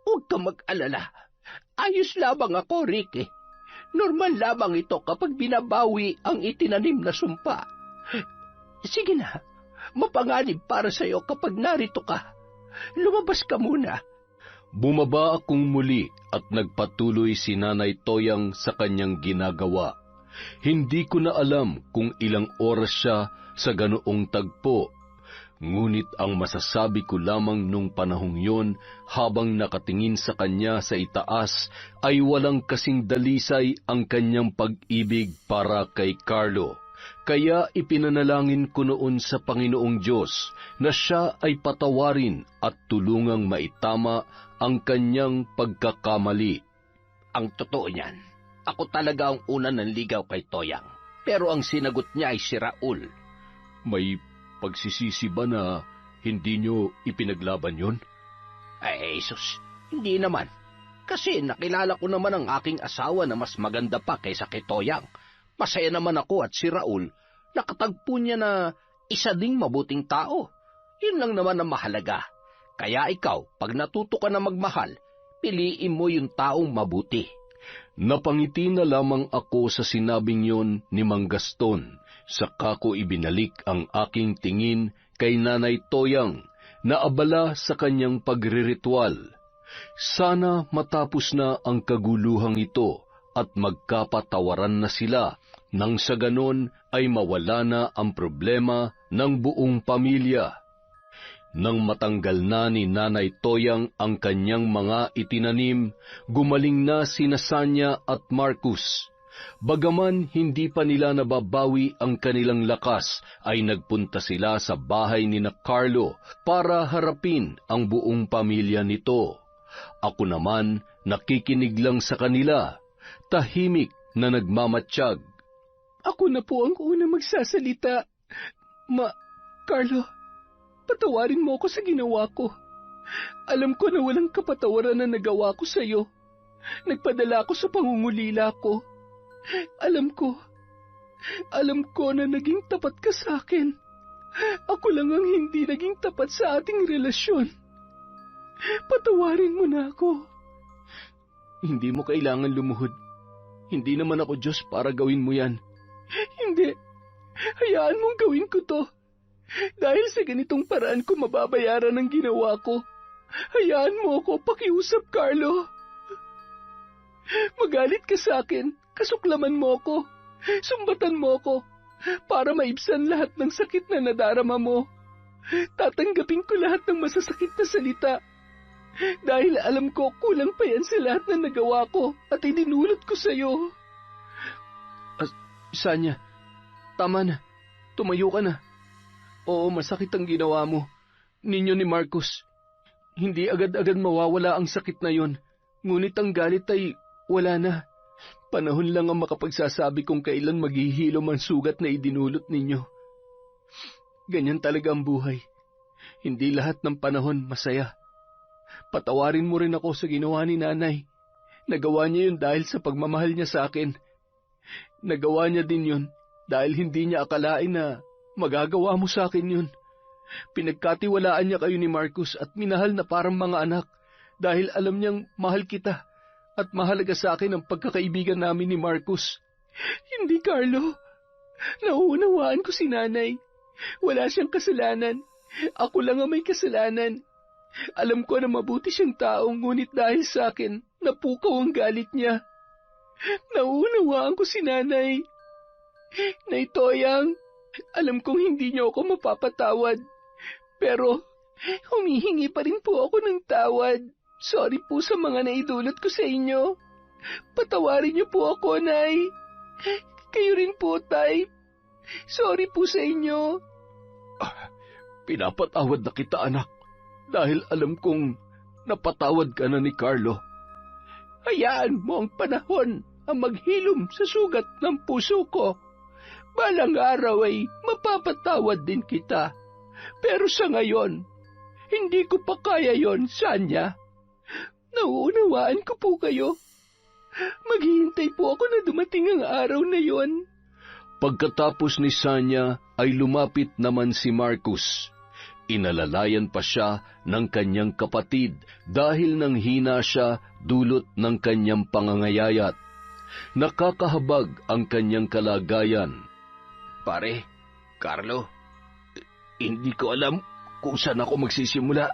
Huwag ka mag-alala. Ayos lamang ako, Ricky. Normal lamang ito kapag binabawi ang itinanim na sumpa. Sige na, mapanganib para sa'yo kapag narito ka. Lumabas ka muna. Bumaba akong muli at nagpatuloy si Nanay Toyang sa kanyang ginagawa. Hindi ko na alam kung ilang oras siya sa ganoong tagpo. Ngunit ang masasabi ko lamang nung panahong yon habang nakatingin sa kanya sa itaas ay walang kasing dalisay ang kanyang pag-ibig para kay Carlo. Kaya ipinanalangin ko noon sa Panginoong Diyos na siya ay patawarin at tulungang maitama ang kanyang pagkakamali. Ang totoo niyan, ako talaga ang una nanligaw kay Toyang. Pero ang sinagot niya ay si Raul. May pagsisisi ba na hindi nyo ipinaglaban yon? Ay, Jesus, hindi naman. Kasi nakilala ko naman ang aking asawa na mas maganda pa kaysa kay Toyang. Masaya naman ako at si Raul, nakatagpo niya na isa ding mabuting tao. Yun lang naman ang mahalaga. Kaya ikaw, pag natuto ka na magmahal, piliin mo yung taong mabuti. Napangiti na lamang ako sa sinabing yon ni Mang Gaston. Saka ko ibinalik ang aking tingin kay Nanay Toyang na abala sa kanyang pagriritual. Sana matapos na ang kaguluhang ito at magkapatawaran na sila nang sa ganon ay mawala na ang problema ng buong pamilya. Nang matanggal na ni Nanay Toyang ang kanyang mga itinanim, gumaling na sina Sanya at Marcos. Bagaman hindi pa nila nababawi ang kanilang lakas, ay nagpunta sila sa bahay ni na Carlo para harapin ang buong pamilya nito. Ako naman nakikinig lang sa kanila, tahimik na nagmamatsyag. Ako na po ang una magsasalita. Carlo, patawarin mo ako sa ginawa ko. Alam ko na walang kapatawaran na nagawa ko sa iyo. Nagpadala ako sa pangungulila ko. Alam ko na naging tapat ka sa akin. Ako lang ang hindi naging tapat sa ating relasyon. Patawarin mo na ako. Hindi mo kailangan lumuhod. Hindi naman ako Diyos para gawin mo yan. Hindi. Hayaan mong gawin ko to. Dahil sa ganitong paraan ko mababayaran ang ginawa ko. Hayaan mo ako, pakiusap, Carlo. Magalit ka sa akin, kasuklaman mo ako, sumbatan mo ako, para maibsan lahat ng sakit na nadarama mo. Tatanggapin ko lahat ng masasakit na salita. Dahil alam ko kulang pa yan sa lahat na nagawa ko at idinulot ko sa'yo. Sanya, tama na. Tumayo ka na. Oo, masakit ang ginawa mo. Ninyo ni Marcos. Hindi agad-agad mawawala ang sakit na yon. Ngunit ang galit ay wala na. Panahon lang ang makapagsasabi kung kailan maghihilom ang sugat na idinulot ninyo. Ganyan talaga ang buhay. Hindi lahat ng panahon masaya. Patawarin mo rin ako sa ginawa ni nanay. Nagawa niya yun dahil sa pagmamahal niya sa akin. Nagawa niya din yun dahil hindi niya akalain na magagawa mo sa akin yun. Pinagkatiwalaan niya kayo ni Marcos at minahal na parang mga anak dahil alam niyang mahal kita at mahalaga sa akin ang pagkakaibigan namin ni Marcos. Hindi, Carlo. Nauunawaan ko si nanay. Wala siyang kasalanan. Ako lang ang may kasalanan. Alam ko na mabuti siyang taong ngunit dahil sa akin, napukaw ang galit niya. Nauunawaan ko si nanay. Nay Toyang, alam kong hindi niyo ako mapapatawad. Pero humihingi pa rin po ako ng tawad. Sorry po sa mga naidulot ko sa inyo. Patawarin niyo po ako, Nay. Kayo rin po, Tay. Sorry po sa inyo. Pinapatawad na kita, anak. Dahil alam kong napatawad ka na ni Carlo. Hayaan mo ang panahon ang maghilom sa sugat ng puso ko. Balang araw ay mapapatawad din kita. Pero sa ngayon, hindi ko pa kaya yon, Sanya. Nauunawaan ko po kayo. Maghihintay po ako na dumating ang araw na yon. Pagkatapos ni Sanya ay lumapit naman si Marcos. Inalalayan pa siya ng kanyang kapatid dahil nang hina siya dulot ng kanyang pangangayayat. Nakakahabag ang kanyang kalagayan. Pare, Carlo, hindi ko alam kung saan ako magsisimula.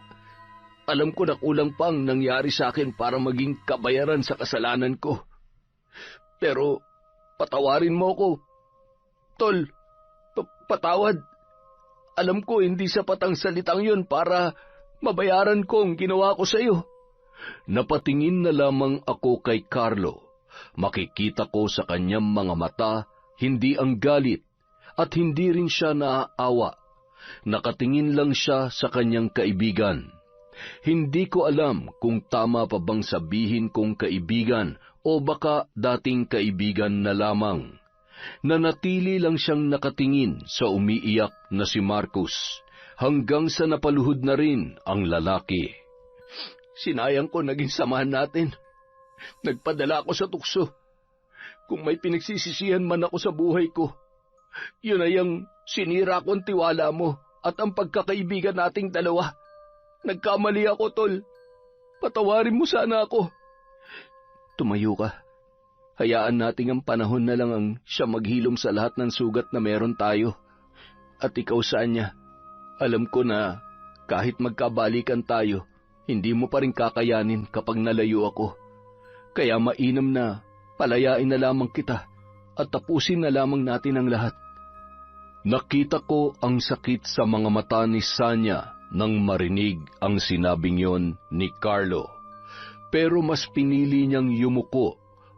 Alam ko na kulang pang nangyari sa akin para maging kabayaran sa kasalanan ko. Pero patawarin mo ko. Tol, patawad. Alam ko hindi sapat ang salitang yun para mabayaran ko ang ginawa ko sa iyo. Napatingin na lamang ako kay Carlo. Makikita ko sa kanyang mga mata, hindi ang galit, at hindi rin siya naaawa. Nakatingin lang siya sa kanyang kaibigan. Hindi ko alam kung tama pa bang sabihin kong kaibigan o baka dating kaibigan na lamang. Nanatili lang siyang nakatingin sa umiiyak na si Marcos, hanggang sa napaluhod na rin ang lalaki. Sinayang ko naging samahan natin. Nagpadala ako sa tukso. Kung may pinagsisisihan man ako sa buhay ko, yun ay ang sinira kong tiwala mo at ang pagkakaibigan nating dalawa. Nagkamali ako, Tol. Patawarin mo sana ako. Tumayo ka. Hayaan nating ang panahon na lang ang siya maghilom sa lahat ng sugat na meron tayo. At ikaw, Sanya, alam ko na kahit magkabalikan tayo, hindi mo pa rin kakayanin kapag nalayo ako. Kaya mainam na palayain na lamang kita at tapusin na lamang natin ang lahat. Nakita ko ang sakit sa mga mata ni Sanya nang marinig ang sinabing yon ni Carlo. Pero mas pinili niyang yumuko,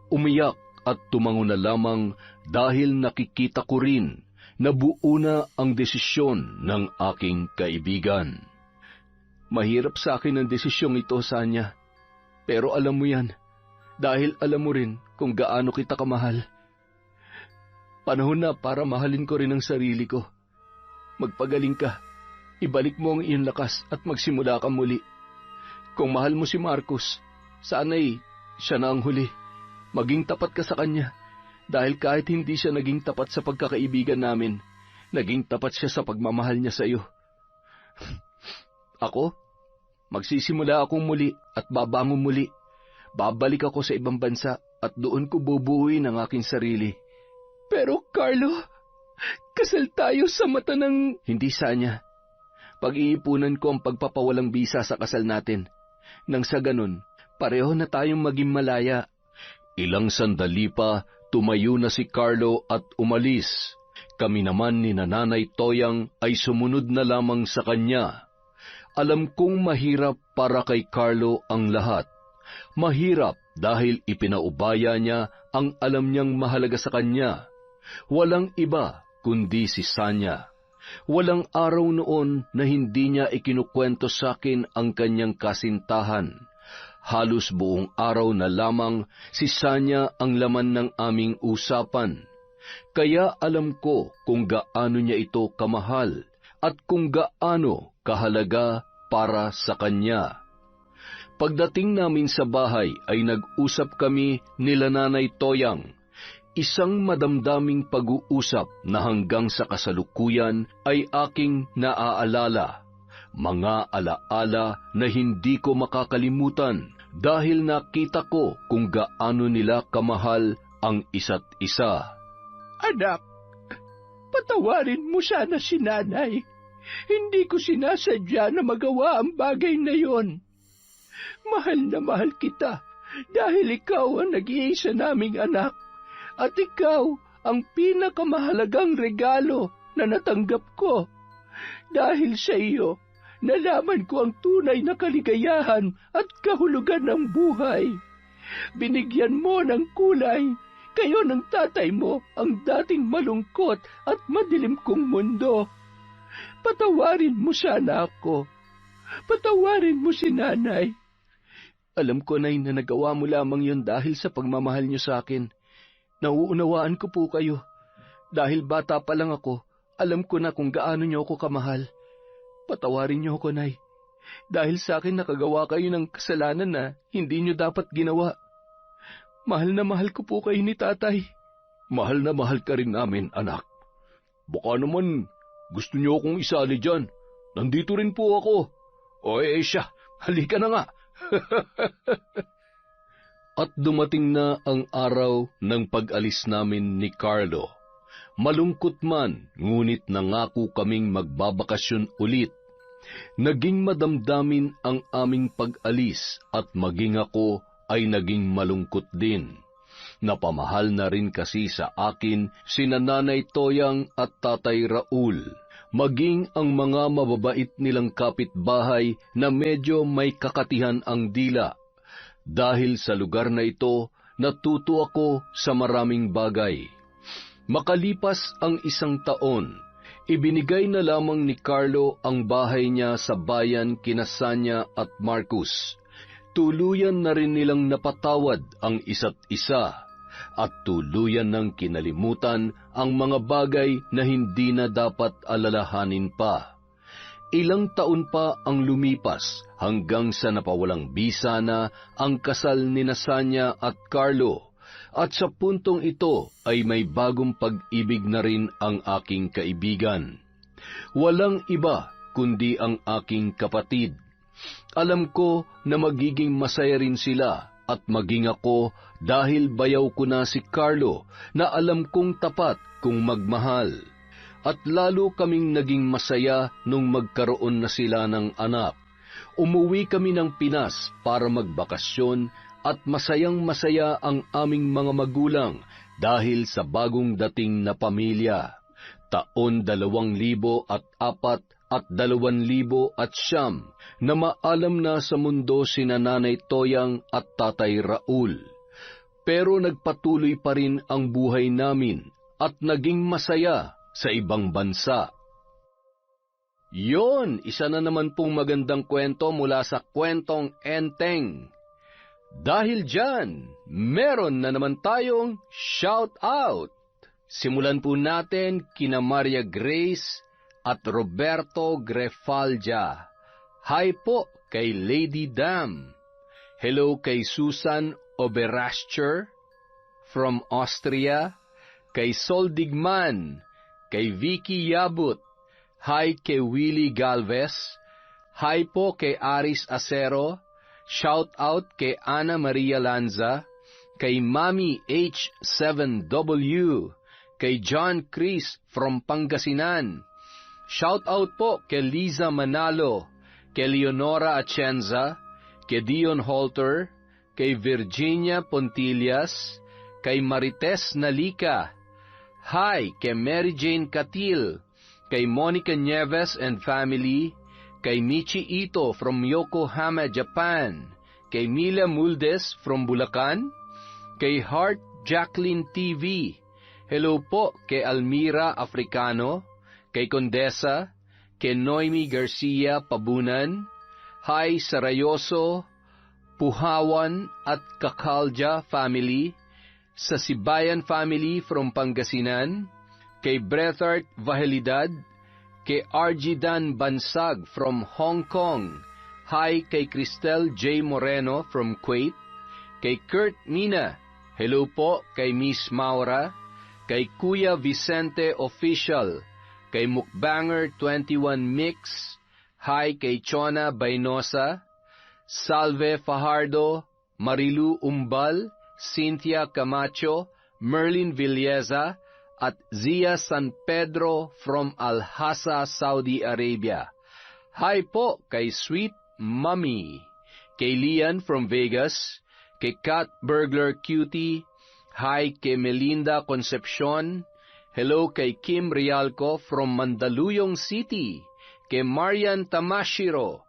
umiyak at tumango na lamang dahil nakikita ko rin na buo na ang desisyon ng aking kaibigan. Mahirap sa akin ang desisyong ito, Sanya. Pero alam mo yan, dahil alam mo rin kung gaano kita kamahal. Panahon na para mahalin ko rin ang sarili ko. Magpagaling ka, ibalik mo ang iyong lakas at magsimula ka muli. Kung mahal mo si Marcos, sana'y siya na ang huli. Maging tapat ka sa kanya, dahil kahit hindi siya naging tapat sa pagkakaibigan namin, naging tapat siya sa pagmamahal niya sa iyo. Ako, magsisimula akong muli at babangon muli. Babalik ako sa ibang bansa at doon ko bubuuin ang aking sarili. Pero, Carlo, kasal tayo sa mata ng... Hindi, Sanya. Pag-iipunan ko ang pagpapawalang bisa sa kasal natin. Nang sa ganun, pareho na tayong maging malaya. Ilang sandali pa, tumayo na si Carlo at umalis. Kami naman ni Nanay Toyang ay sumunod na lamang sa kanya. Alam kong mahirap para kay Carlo ang lahat. Mahirap dahil ipinaubaya niya ang alam niyang mahalaga sa kanya. Walang iba kundi si Sanya. Walang araw noon na hindi niya ikinukwento sa akin ang kanyang kasintahan. Halos buong araw na lamang si Sanya ang laman ng aming usapan. Kaya alam ko kung gaano niya ito kamahal at kung gaano kahalaga para sa kanya. Pagdating namin sa bahay ay nag-usap kami nila Nanay Toyang. Isang madamdaming pag-uusap na hanggang sa kasalukuyan ay aking naaalala. Mga alaala na hindi ko makakalimutan dahil nakita ko kung gaano nila kamahal ang isa't isa. Anak, patawarin mo sana si Nanay. Hindi ko sinasadya na magawa ang bagay na yon. Mahal na mahal kita dahil ikaw ang nag-iisa naming anak at ikaw ang pinakamahalagang regalo na natanggap ko. Dahil sa iyo, nalaman ko ang tunay na kaligayahan at kahulugan ng buhay. Binigyan mo ng kulay, kayo ng tatay mo ang dating malungkot at madilim kong mundo. Patawarin mo sana ako. Patawarin mo si Nanay. Alam ko, Nay, na nagawa mo lamang yun dahil sa pagmamahal niyo sa akin. Nauunawaan ko po kayo. Dahil bata pa lang ako, alam ko na kung gaano niyo ako kamahal. Patawarin niyo ako, Nay. Dahil sa akin nakagawa kayo ng kasalanan na hindi niyo dapat ginawa. Mahal na mahal ko po kayo ni Tatay. Mahal na mahal ka rin namin, anak. Baka naman gusto niyo akong isali dyan. Nandito rin po ako. O siya, halika na nga. At dumating na ang araw ng pag-alis namin ni Carlo. Malungkot man, ngunit nangako kaming magbabakasyon ulit. Naging madamdamin ang aming pag-alis at maging ako ay naging malungkot din. Napamahal na rin kasi sa akin sina Nanay Toyang at Tatay Raul, maging ang mga mababait nilang kapitbahay na medyo may kakatihan ang dila. Dahil sa lugar na ito, natuto ako sa maraming bagay. Makalipas ang 1 taon, ibinigay na lamang ni Carlo ang bahay niya sa bayan kina Sanya at Marcos. Tuluyan na rin nilang napatawad ang isa't isa at tuluyan ng kinalimutan ang mga bagay na hindi na dapat alalahanin pa. Ilang taon pa ang lumipas hanggang sa napawalang bisa na ang kasal ni Sanya at Carlo, at sa puntong ito ay may bagong pag-ibig na rin ang aking kaibigan. Walang iba kundi ang aking kapatid. Alam ko na magiging masaya rin sila at maging ako dahil bayaw ko na si Carlo na alam kong tapat kung magmahal. At lalo kaming naging masaya nung magkaroon na sila ng anak. Umuwi kami ng Pinas para magbakasyon at masayang-masaya ang aming mga magulang dahil sa bagong dating na pamilya. Taon 2004 at 2009 na maalam na sa mundo sina Nanay Toyang at Tatay Raul. Pero nagpatuloy pa rin ang buhay namin at naging masaya sa ibang bansa. Yon, isa na naman pong magandang kwento mula sa Kwentong Enteng. Dahil dyan, meron na naman tayong shout out. Simulan po natin kina Maria Grace at Roberto Grefaldia. Hi po kay Lady Dam. Hello kay Susan Oberascher from Austria. Kay Sol Digman. Kay Vicky Yabut. Hi kay Willie Galvez. Hi po kay Aris Acero. Shout out kay Ana Maria Lanza. Kay Mami H7W. Kay John Chris from Pangasinan. Shout out po kay Liza Manalo, kay Leonora Atienza, kay Dion Holter, kay Virginia Pontillas, kay Marites Nalica. Hi kay Mary Jane Catil, kay Monica Nieves and family, kay Michi Ito from Yokohama, Japan, kay Mila Muldes from Bulacan, kay Heart Jacqueline TV. Hello po kay Almira Africano, kay Condesa, kay Noemi Garcia Pabunan, Hi Sarayoso, Puhawan at Kakalja family, sa Sibayan family from Pangasinan, kay Brethart Vahelidad, kay Arjidan Bansag from Hong Kong, hi kay Cristel J. Moreno from Kuwait, kay Kurt Mina, hello po kay Miss Maura, kay Kuya Vicente Official, kay Mukbanger 21 Mix, hi kay Chona Bainosa, Salve Fajardo, Marilu Umbal, Cynthia Camacho, Merlin Villeza, at Zia San Pedro from Al-Hasa, Saudi Arabia. Hi po kay Sweet Mommy, kay Lian from Vegas, kay Kat Burglar Cutie, hi kay Melinda Concepcion, hello kay Kim Rialco from Mandaluyong City, kay Marian Tamashiro,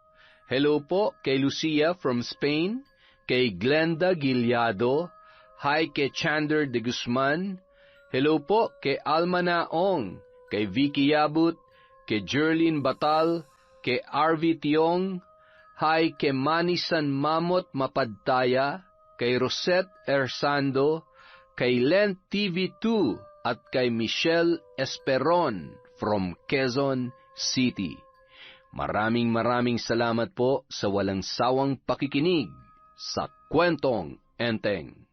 hello po kay Lucia from Spain, kay Glenda Gilyado, hi kay Chander de Guzman, hello po kay Alma Naong, kay Vicky Yabut, kay Jerlyn Batal, kay Arvi Tiong, hi kay Manisan Mamot Mapadtaya, kay Rosette Ersando, kay Len TV2, at kay Michelle Esperon from Quezon City. Maraming salamat po sa walang sawang pakikinig sa Kwentong Enteng.